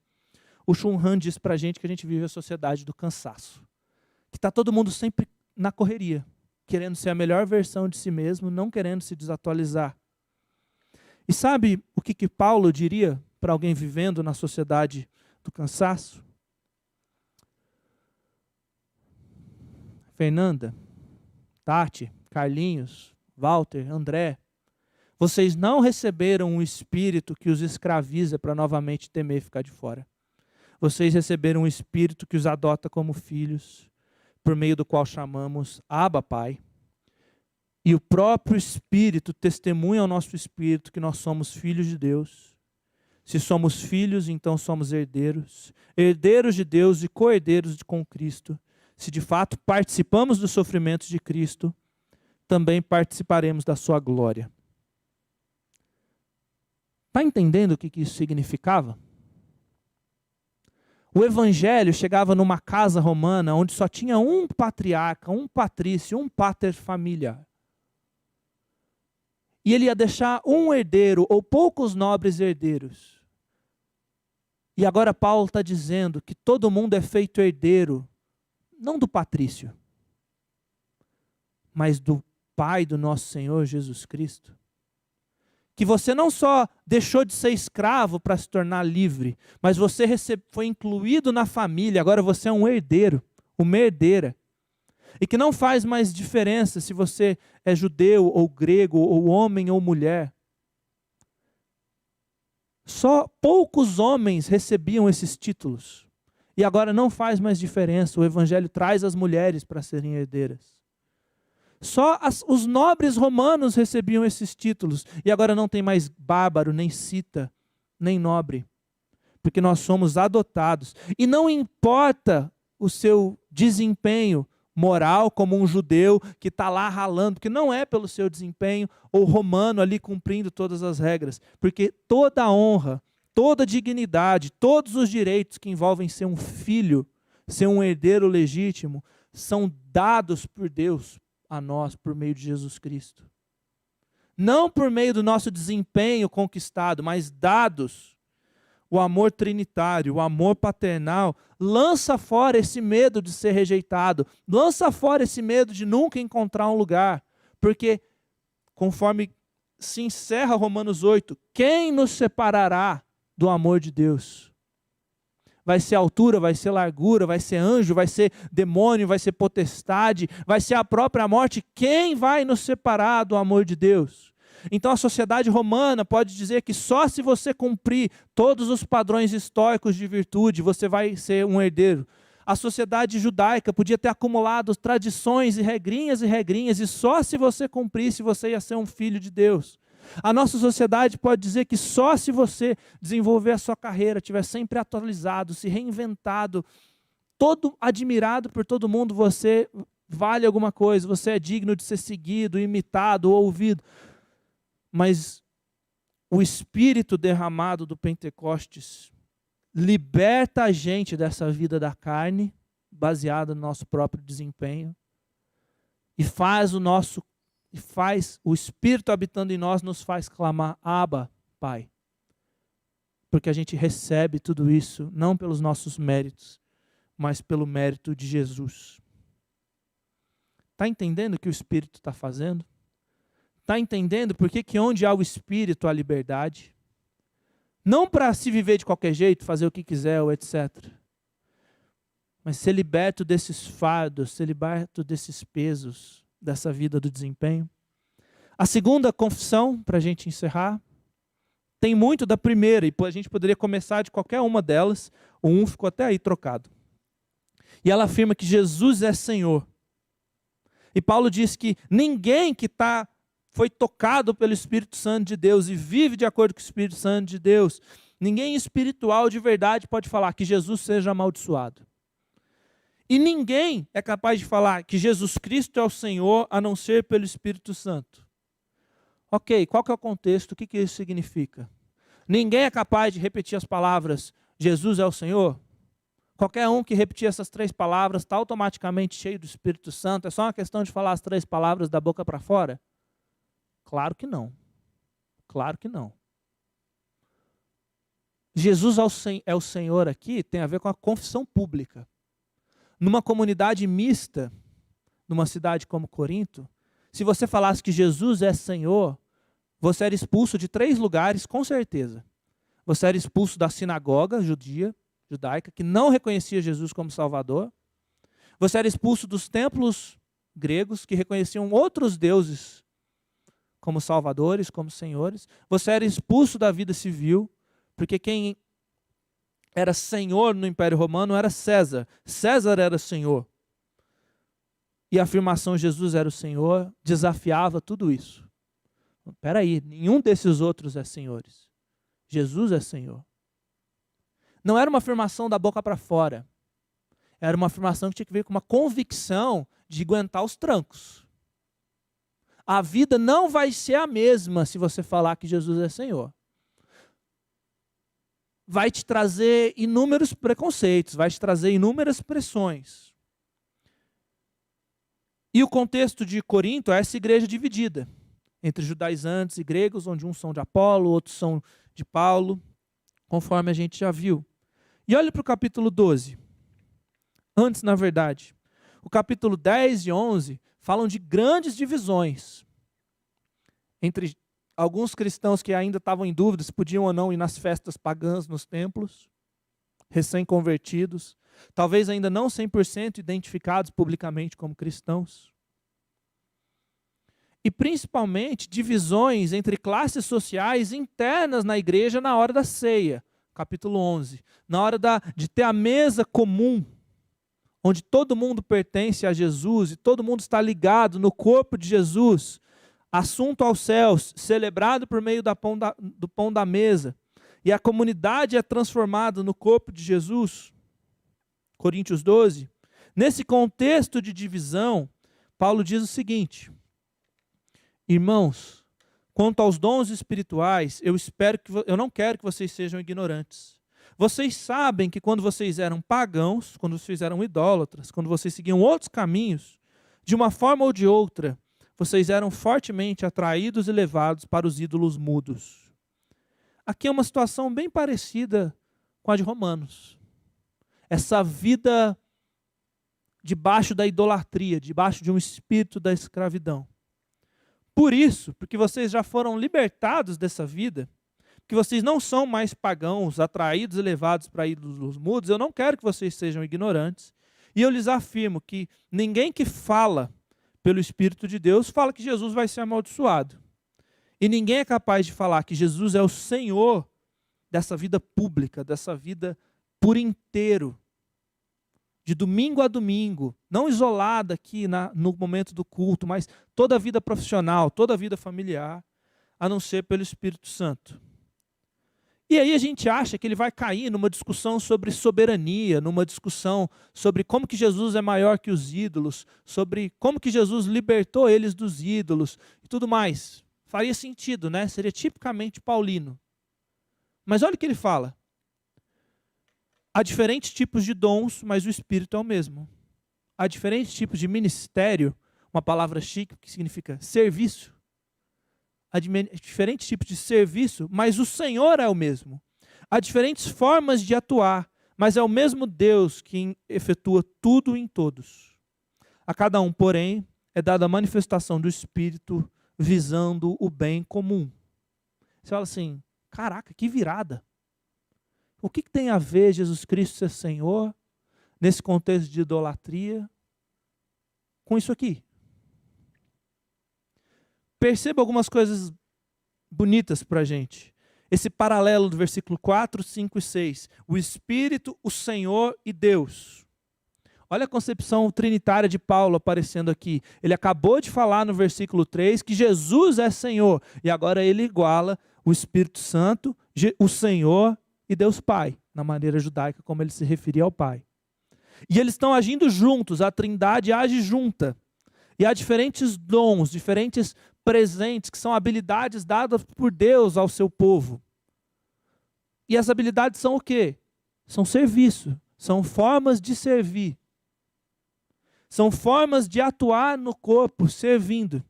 o Chul Han diz para a gente que a gente vive a sociedade do cansaço. Que está todo mundo sempre na correria, querendo ser a melhor versão de si mesmo, não querendo se desatualizar. E sabe o que Paulo diria para alguém vivendo na sociedade do cansaço? Fernanda, Tati, Carlinhos, Walter, André, vocês não receberam um espírito que os escraviza para novamente temer ficar de fora. Vocês receberam um espírito que os adota como filhos, por meio do qual chamamos Abba, Pai. E o próprio Espírito testemunha ao nosso espírito que nós somos filhos de Deus. Se somos filhos, então somos herdeiros, herdeiros de Deus e co-herdeiros com Cristo. Se de fato participamos dos sofrimentos de Cristo, também participaremos da sua glória. Está entendendo o que isso significava? O evangelho chegava numa casa romana onde só tinha um patriarca, um patrício, um pater familiar. E ele ia deixar um herdeiro ou poucos nobres herdeiros. E agora Paulo está dizendo que todo mundo é feito herdeiro, não do patrício, mas do Pai do nosso Senhor Jesus Cristo. Que você não só deixou de ser escravo para se tornar livre, mas você foi incluído na família, agora você é um herdeiro, uma herdeira. E que não faz mais diferença se você é judeu ou grego, ou homem ou mulher. Só poucos homens recebiam esses títulos. E agora não faz mais diferença, o evangelho traz as mulheres para serem herdeiras. Só os nobres romanos recebiam esses títulos. E agora não tem mais bárbaro, nem cita, nem nobre. Porque nós somos adotados. E não importa o seu desempenho moral como um judeu que está lá ralando, porque não é pelo seu desempenho, ou romano ali cumprindo todas as regras. Porque toda a honra, toda a dignidade, todos os direitos que envolvem ser um filho, ser um herdeiro legítimo, são dados por Deus a nós por meio de Jesus Cristo. Não por meio do nosso desempenho conquistado, mas dados. O amor trinitário, o amor paternal, lança fora esse medo de ser rejeitado, lança fora esse medo de nunca encontrar um lugar, porque, conforme se encerra Romanos 8, quem nos separará do amor de Deus? Vai ser altura, vai ser largura, vai ser anjo, vai ser demônio, vai ser potestade, vai ser a própria morte. Quem vai nos separar do amor de Deus? Então a sociedade romana pode dizer que só se você cumprir todos os padrões históricos de virtude, você vai ser um herdeiro. A sociedade judaica podia ter acumulado tradições e regrinhas, e só se você cumprisse, você ia ser um filho de Deus. A nossa sociedade pode dizer que só se você desenvolver a sua carreira, estiver sempre atualizado, se reinventado, todo admirado por todo mundo, você vale alguma coisa, você é digno de ser seguido, imitado, ouvido. Mas o Espírito derramado do Pentecostes liberta a gente dessa vida da carne, baseada no nosso próprio desempenho, e faz o Espírito habitando em nós, nos faz clamar, Abba, Pai. Porque a gente recebe tudo isso, não pelos nossos méritos, mas pelo mérito de Jesus. Está entendendo o que o Espírito está fazendo? Está entendendo por que onde há o Espírito há liberdade? Não para se viver de qualquer jeito, fazer o que quiser, ou etc. Mas ser liberto desses fardos, ser liberto desses pesos, dessa vida do desempenho. A segunda confissão, para a gente encerrar, tem muito da primeira, e a gente poderia começar de qualquer uma delas, o 1 ficou até aí trocado. E ela afirma que Jesus é Senhor. E Paulo diz que ninguém que foi tocado pelo Espírito Santo de Deus e vive de acordo com o Espírito Santo de Deus, ninguém espiritual de verdade pode falar que Jesus seja amaldiçoado. E ninguém é capaz de falar que Jesus Cristo é o Senhor, a não ser pelo Espírito Santo. Ok, qual que é o contexto? O que isso significa? Ninguém é capaz de repetir as palavras, Jesus é o Senhor? Qualquer um que repetir essas 3 palavras está automaticamente cheio do Espírito Santo? É só uma questão de falar as 3 palavras da boca para fora? Claro que não. Claro que não. Jesus é o Senhor aqui tem a ver com a confissão pública. Numa comunidade mista, numa cidade como Corinto, se você falasse que Jesus é Senhor, você era expulso de 3 lugares, com certeza. Você era expulso da sinagoga judaica, que não reconhecia Jesus como Salvador. Você era expulso dos templos gregos que reconheciam outros deuses como salvadores, como senhores. Você era expulso da vida civil, porque quem era senhor no Império Romano era César. César era senhor. E a afirmação Jesus era o Senhor desafiava tudo isso. Espera aí, nenhum desses outros é senhores. Jesus é Senhor. Não era uma afirmação da boca para fora. Era uma afirmação que tinha que ver com uma convicção de aguentar os trancos. A vida não vai ser a mesma se você falar que Jesus é Senhor. Vai te trazer inúmeros preconceitos, vai te trazer inúmeras pressões. E o contexto de Corinto é essa igreja dividida entre judaizantes e gregos, onde uns são de Apolo, outros são de Paulo, conforme a gente já viu. E olha para o capítulo 12. Antes, na verdade, o capítulo 10 e 11 falam de grandes divisões entre alguns cristãos que ainda estavam em dúvida se podiam ou não ir nas festas pagãs nos templos, recém-convertidos, talvez ainda não 100% identificados publicamente como cristãos. E principalmente divisões entre classes sociais internas na igreja na hora da ceia, capítulo 11. Na hora de ter a mesa comum, onde todo mundo pertence a Jesus e todo mundo está ligado no corpo de Jesus, assunto aos céus, celebrado por meio do pão da mesa, e a comunidade é transformada no corpo de Jesus, Coríntios 12. Nesse contexto de divisão, Paulo diz o seguinte: irmãos, quanto aos dons espirituais, eu não quero que vocês sejam ignorantes. Vocês sabem que quando vocês eram pagãos, quando vocês eram idólatras, quando vocês seguiam outros caminhos, de uma forma ou de outra, vocês eram fortemente atraídos e levados para os ídolos mudos. Aqui é uma situação bem parecida com a de Romanos. Essa vida debaixo da idolatria, debaixo de um espírito da escravidão. Por isso, porque vocês já foram libertados dessa vida, que vocês não são mais pagãos, atraídos e levados para ídolos mudos, eu não quero que vocês sejam ignorantes. E eu lhes afirmo que ninguém que fala pelo Espírito de Deus fala que Jesus vai ser amaldiçoado. E ninguém é capaz de falar que Jesus é o Senhor dessa vida pública, dessa vida por inteiro, de domingo a domingo, não isolada aqui no momento do culto, mas toda a vida profissional, toda a vida familiar, a não ser pelo Espírito Santo. E aí a gente acha que ele vai cair numa discussão sobre soberania, numa discussão sobre como que Jesus é maior que os ídolos, sobre como que Jesus libertou eles dos ídolos e tudo mais. Faria sentido, né? Seria tipicamente paulino. Mas olha o que ele fala. Há diferentes tipos de dons, mas o Espírito é o mesmo. Há diferentes tipos de ministério, uma palavra chique que significa serviço. Há diferentes tipos de serviço, mas o Senhor é o mesmo. Há diferentes formas de atuar, mas é o mesmo Deus que efetua tudo em todos. A cada um, porém, é dada a manifestação do Espírito visando o bem comum. Você fala assim, caraca, que virada. O que tem a ver Jesus Cristo ser Senhor, nesse contexto de idolatria, com isso aqui? Perceba algumas coisas bonitas para a gente. Esse paralelo do versículo 4, 5 e 6. O Espírito, o Senhor e Deus. Olha a concepção trinitária de Paulo aparecendo aqui. Ele acabou de falar no versículo 3 que Jesus é Senhor. E agora ele iguala o Espírito Santo, o Senhor e Deus Pai, na maneira judaica como ele se referia ao Pai. E eles estão agindo juntos, a Trindade age junta. E há diferentes dons, diferentes presentes, que são habilidades dadas por Deus ao seu povo. E as habilidades são o quê? São serviço, são formas de servir. São formas de atuar no corpo, servindo.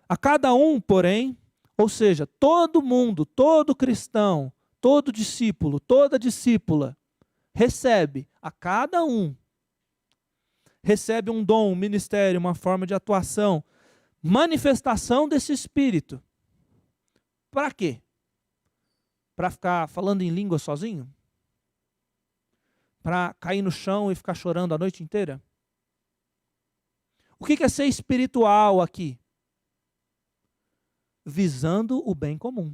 A cada um, porém, ou seja, todo mundo, todo cristão, todo discípulo, toda discípula, recebe, a cada um, recebe um dom, um ministério, uma forma de atuação, manifestação desse Espírito. Para quê? Para ficar falando em língua sozinho? Para cair no chão e ficar chorando a noite inteira? O que é ser espiritual aqui? Visando o bem comum.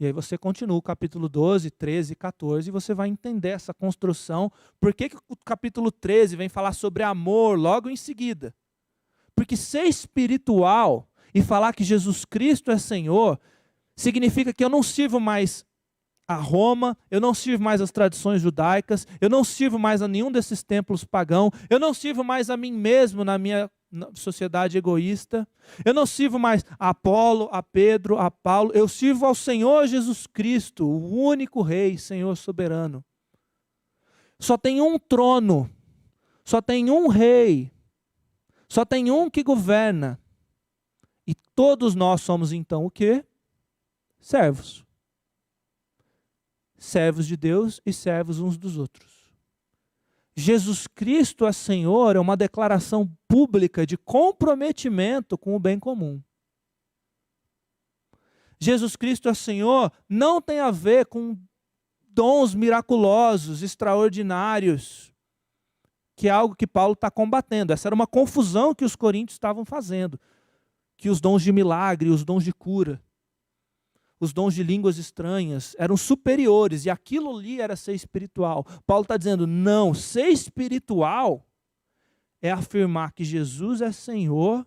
E aí você continua o capítulo 12, 13, 14, e você vai entender essa construção. Por que o capítulo 13 vem falar sobre amor logo em seguida? Porque ser espiritual e falar que Jesus Cristo é Senhor, significa que eu não sirvo mais a Roma, eu não sirvo mais as tradições judaicas, eu não sirvo mais a nenhum desses templos pagãos, eu não sirvo mais a mim mesmo na minha sociedade egoísta, eu não sirvo mais a Apolo, a Pedro, a Paulo, eu sirvo ao Senhor Jesus Cristo, o único Rei, Senhor soberano. Só tem um trono, só tem um Rei, só tem um que governa. E todos nós somos então o quê? Servos. Servos de Deus e servos uns dos outros. Jesus Cristo é Senhor é uma declaração pública de comprometimento com o bem comum. Jesus Cristo é Senhor não tem a ver com dons miraculosos, extraordinários, que é algo que Paulo está combatendo. Essa era uma confusão que os coríntios estavam fazendo, que os dons de milagre, os dons de cura, os dons de línguas estranhas eram superiores, e aquilo ali era ser espiritual. Paulo está dizendo, não, ser espiritual é afirmar que Jesus é Senhor,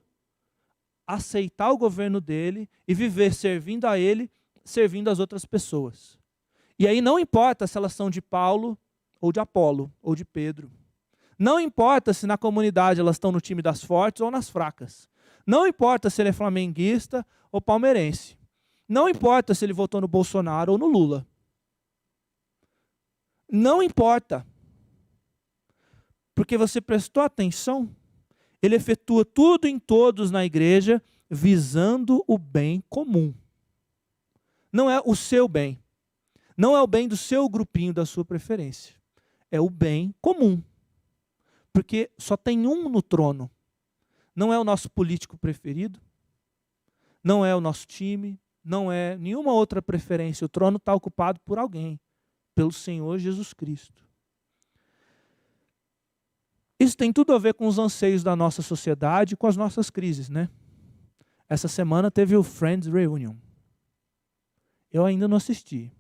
aceitar o governo dele e viver servindo a ele, servindo as outras pessoas. E aí não importa se elas são de Paulo, ou de Apolo, ou de Pedro. Não importa se na comunidade elas estão no time das fortes ou nas fracas. Não importa se ele é flamenguista ou palmeirense. Não importa se ele votou no Bolsonaro ou no Lula. Não importa. Porque você prestou atenção, ele efetua tudo em todos na igreja, visando o bem comum. Não é o seu bem. Não é o bem do seu grupinho, da sua preferência. É o bem comum. Porque só tem um no trono. Não é o nosso político preferido. Não é o nosso time. Não é nenhuma outra preferência. O trono está ocupado por alguém. Pelo Senhor Jesus Cristo. Isso tem tudo a ver com os anseios da nossa sociedade e com as nossas crises, né? Essa semana teve o Friends Reunion. Eu ainda não assisti.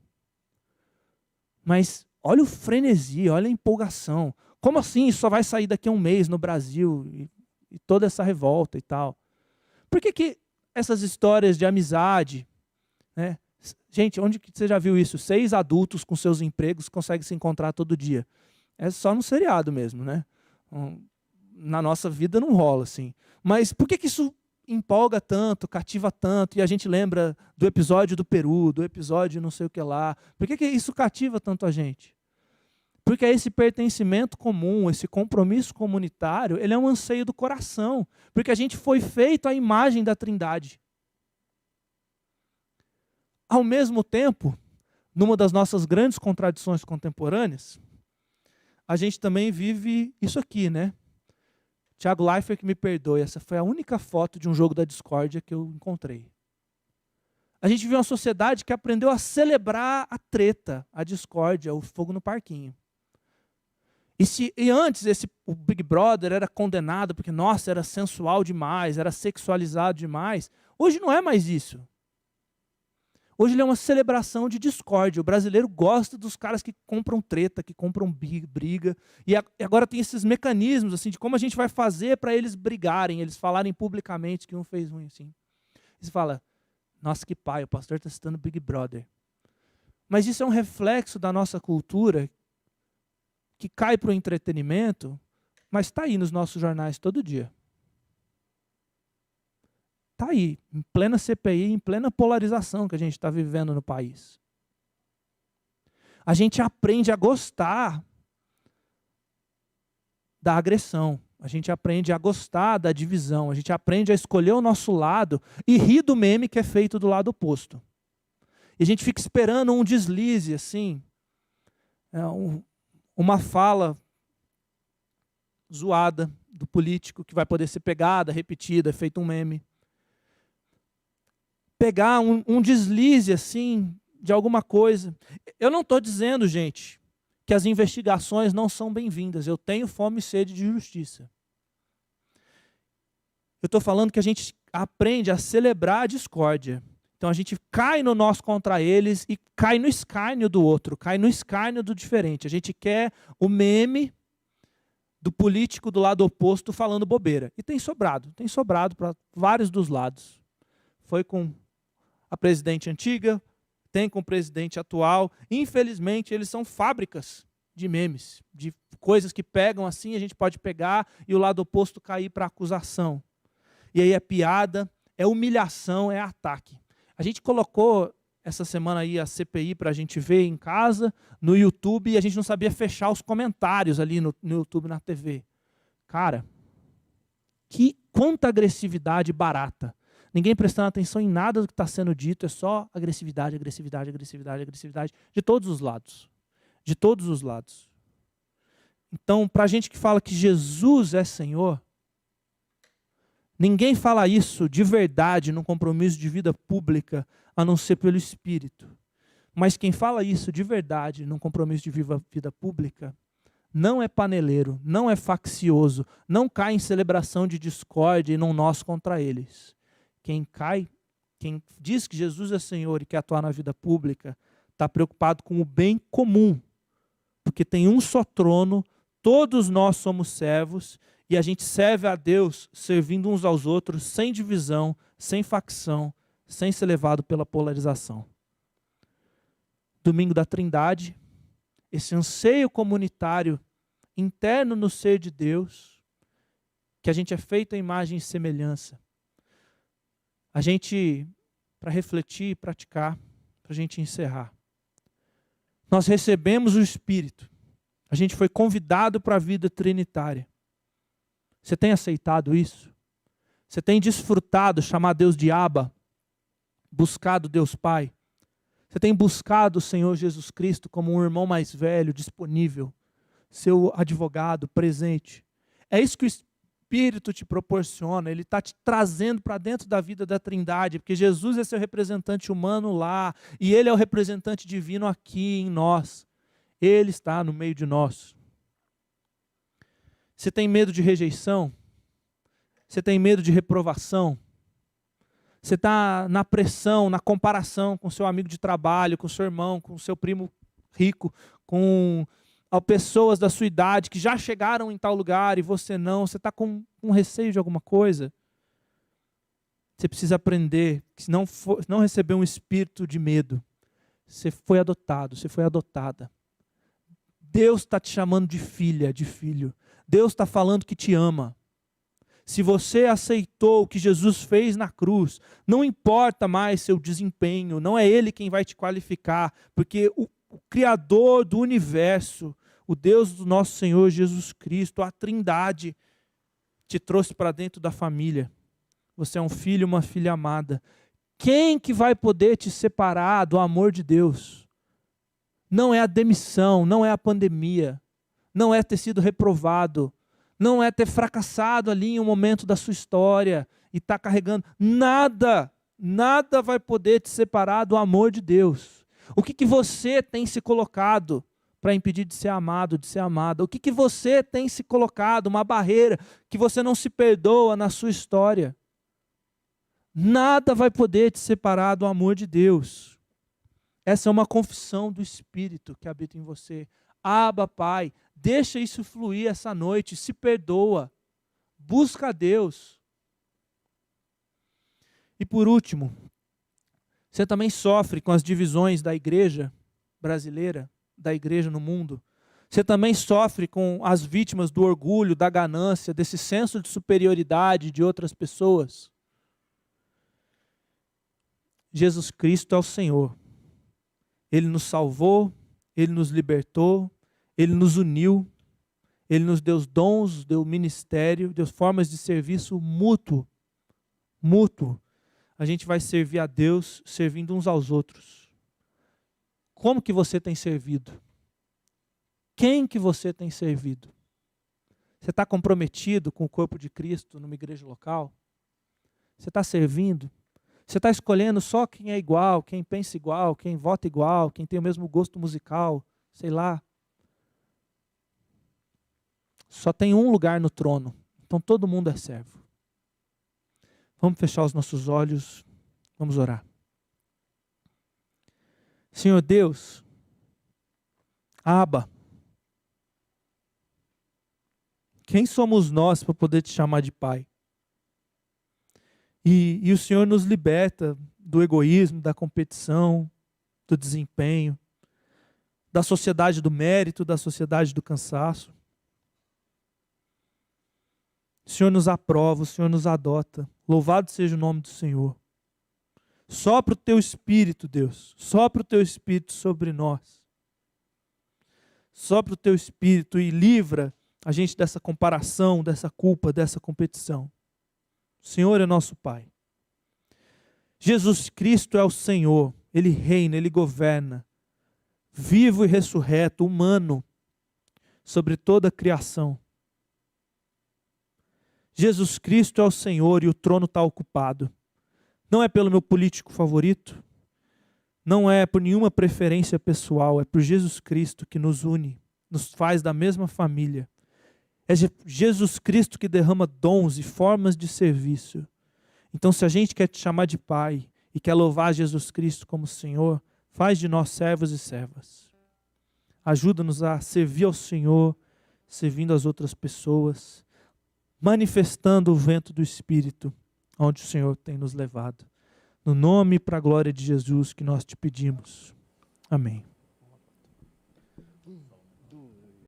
Mas olha o frenesi, olha a empolgação. Como assim? Isso só vai sair daqui a um mês no Brasil e toda essa revolta e tal. Por que essas histórias de amizade, né? Gente, onde que você já viu isso? 6 adultos com seus empregos conseguem se encontrar todo dia. É só no seriado mesmo, né? Na nossa vida não rola assim. Mas por que isso empolga tanto, cativa tanto, e a gente lembra do episódio do Peru, do episódio não sei o que lá? Por que isso cativa tanto a gente? Porque esse pertencimento comum, esse compromisso comunitário, ele é um anseio do coração. Porque a gente foi feito à imagem da Trindade. Ao mesmo tempo, numa das nossas grandes contradições contemporâneas, a gente também vive isso aqui, né? Thiago Leifert, que me perdoe, essa foi a única foto de um jogo da discórdia que eu encontrei. A gente vive uma sociedade que aprendeu a celebrar a treta, a discórdia, o fogo no parquinho. E antes o Big Brother era condenado porque, nossa, era sensual demais, era sexualizado demais. Hoje não é mais isso. Hoje ele é uma celebração de discórdia. O brasileiro gosta dos caras que compram treta, que compram briga. E agora tem esses mecanismos assim, de como a gente vai fazer para eles brigarem, eles falarem publicamente que um fez ruim. Assim. E você fala, nossa, que pai, o pastor está citando Big Brother. Mas isso é um reflexo da nossa cultura que cai para o entretenimento, mas está aí nos nossos jornais todo dia. Está aí, em plena CPI, em plena polarização que a gente está vivendo no país. A gente aprende a gostar da agressão, a gente aprende a gostar da divisão, a gente aprende a escolher o nosso lado e rir do meme que é feito do lado oposto. E a gente fica esperando um deslize, assim, uma fala zoada do político que vai poder ser pegada, repetida, feito um meme. Pegar um deslize assim de alguma coisa. Eu não estou dizendo, gente, que as investigações não são bem-vindas. Eu tenho fome e sede de justiça. Eu estou falando que a gente aprende a celebrar a discórdia. Então a gente cai no nós contra eles e cai no escárnio do outro, cai no escárnio do diferente. A gente quer o meme do político do lado oposto falando bobeira. E tem sobrado para vários dos lados. Foi com a presidente antiga, tem com o presidente atual. Infelizmente, eles são fábricas de memes, de coisas que pegam assim, a gente pode pegar e o lado oposto cair para acusação. E aí é piada, é humilhação, é ataque. A gente colocou essa semana aí a CPI para a gente ver em casa, no YouTube, e a gente não sabia fechar os comentários ali no YouTube, na TV. Cara, quanta agressividade barata. Ninguém prestando atenção em nada do que está sendo dito, é só agressividade, agressividade, agressividade, agressividade, de todos os lados. De todos os lados. Então, para a gente que fala que Jesus é Senhor, ninguém fala isso de verdade num compromisso de vida pública, a não ser pelo Espírito. Mas quem fala isso de verdade num compromisso de vida pública, não é paneleiro, não é faccioso, não cai em celebração de discórdia e num nós contra eles. Quem diz que Jesus é Senhor e quer atuar na vida pública, está preocupado com o bem comum, porque tem um só trono, todos nós somos servos, e a gente serve a Deus servindo uns aos outros, sem divisão, sem facção, sem ser levado pela polarização. Domingo da Trindade, esse anseio comunitário interno no ser de Deus, que a gente é feito à imagem e semelhança. A gente, para refletir e praticar, para a gente encerrar. Nós recebemos o Espírito. A gente foi convidado para a vida trinitária. Você tem aceitado isso? Você tem desfrutado chamar Deus de Abba? Buscado Deus Pai? Você tem buscado o Senhor Jesus Cristo como um irmão mais velho, disponível, seu advogado, presente? É isso que o Espírito te proporciona, ele está te trazendo para dentro da vida da Trindade, porque Jesus é seu representante humano lá, e ele é o representante divino aqui em nós. Ele está no meio de nós. Você tem medo de rejeição? Você tem medo de reprovação? Você está na pressão, na comparação com seu amigo de trabalho, com seu irmão, com seu primo rico, com pessoas da sua idade que já chegaram em tal lugar e você não? Você está com receio de alguma coisa? Você precisa aprender que se não receber um espírito de medo, você foi adotado, você foi adotada. Deus está te chamando de filha, de filho. Deus está falando que te ama. Se você aceitou o que Jesus fez na cruz, não importa mais seu desempenho, não é Ele quem vai te qualificar, porque o Criador do universo, o Deus do nosso Senhor Jesus Cristo, a Trindade, te trouxe para dentro da família. Você é um filho, uma filha amada. Quem que vai poder te separar do amor de Deus? Não é a demissão, não é a pandemia, não é ter sido reprovado, não é ter fracassado ali em um momento da sua história e estar carregando. Nada vai poder te separar do amor de Deus. O que você tem se colocado para impedir de ser amado, de ser amada? O que você tem se colocado, uma barreira que você não se perdoa na sua história? Nada vai poder te separar do amor de Deus. Essa é uma confissão do Espírito que habita em você. Abba, Pai, deixa isso fluir essa noite, se perdoa, busca a Deus. E por último, você também sofre com as divisões da igreja brasileira, da igreja no mundo. Você também sofre com as vítimas do orgulho, da ganância, desse senso de superioridade de outras pessoas. Jesus Cristo é o Senhor. Ele nos salvou, Ele nos libertou, Ele nos uniu, Ele nos deu dons, deu ministério, deu formas de serviço mútuo. A gente vai servir a Deus servindo uns aos outros. Como que você tem servido? Quem que você tem servido? Você está comprometido com o corpo de Cristo numa igreja local? Você está servindo? Você está escolhendo só quem é igual, quem pensa igual, quem vota igual, quem tem o mesmo gosto musical, sei lá. Só tem um lugar no trono, então todo mundo é servo. Vamos fechar os nossos olhos, vamos orar. Senhor Deus, Abba, quem somos nós para poder te chamar de Pai? E o Senhor nos liberta do egoísmo, da competição, do desempenho, da sociedade do mérito, da sociedade do cansaço. O Senhor nos aprova, o Senhor nos adota. Louvado seja o nome do Senhor. Sopra o teu Espírito, Deus. Sopra o teu Espírito sobre nós. Sopra o teu Espírito e livra a gente dessa comparação, dessa culpa, dessa competição. O Senhor é nosso Pai. Jesus Cristo é o Senhor. Ele reina, Ele governa. Vivo e ressurreto, humano, sobre toda a criação. Jesus Cristo é o Senhor e o trono está ocupado. Não é pelo meu político favorito, não é por nenhuma preferência pessoal, é por Jesus Cristo que nos une, nos faz da mesma família. É Jesus Cristo que derrama dons e formas de serviço. Então, se a gente quer te chamar de Pai e quer louvar Jesus Cristo como Senhor, faz de nós servos e servas. Ajuda-nos a servir ao Senhor, servindo as outras pessoas, manifestando o vento do Espírito, onde o Senhor tem nos levado. No nome e para a glória de Jesus que nós te pedimos. Amém.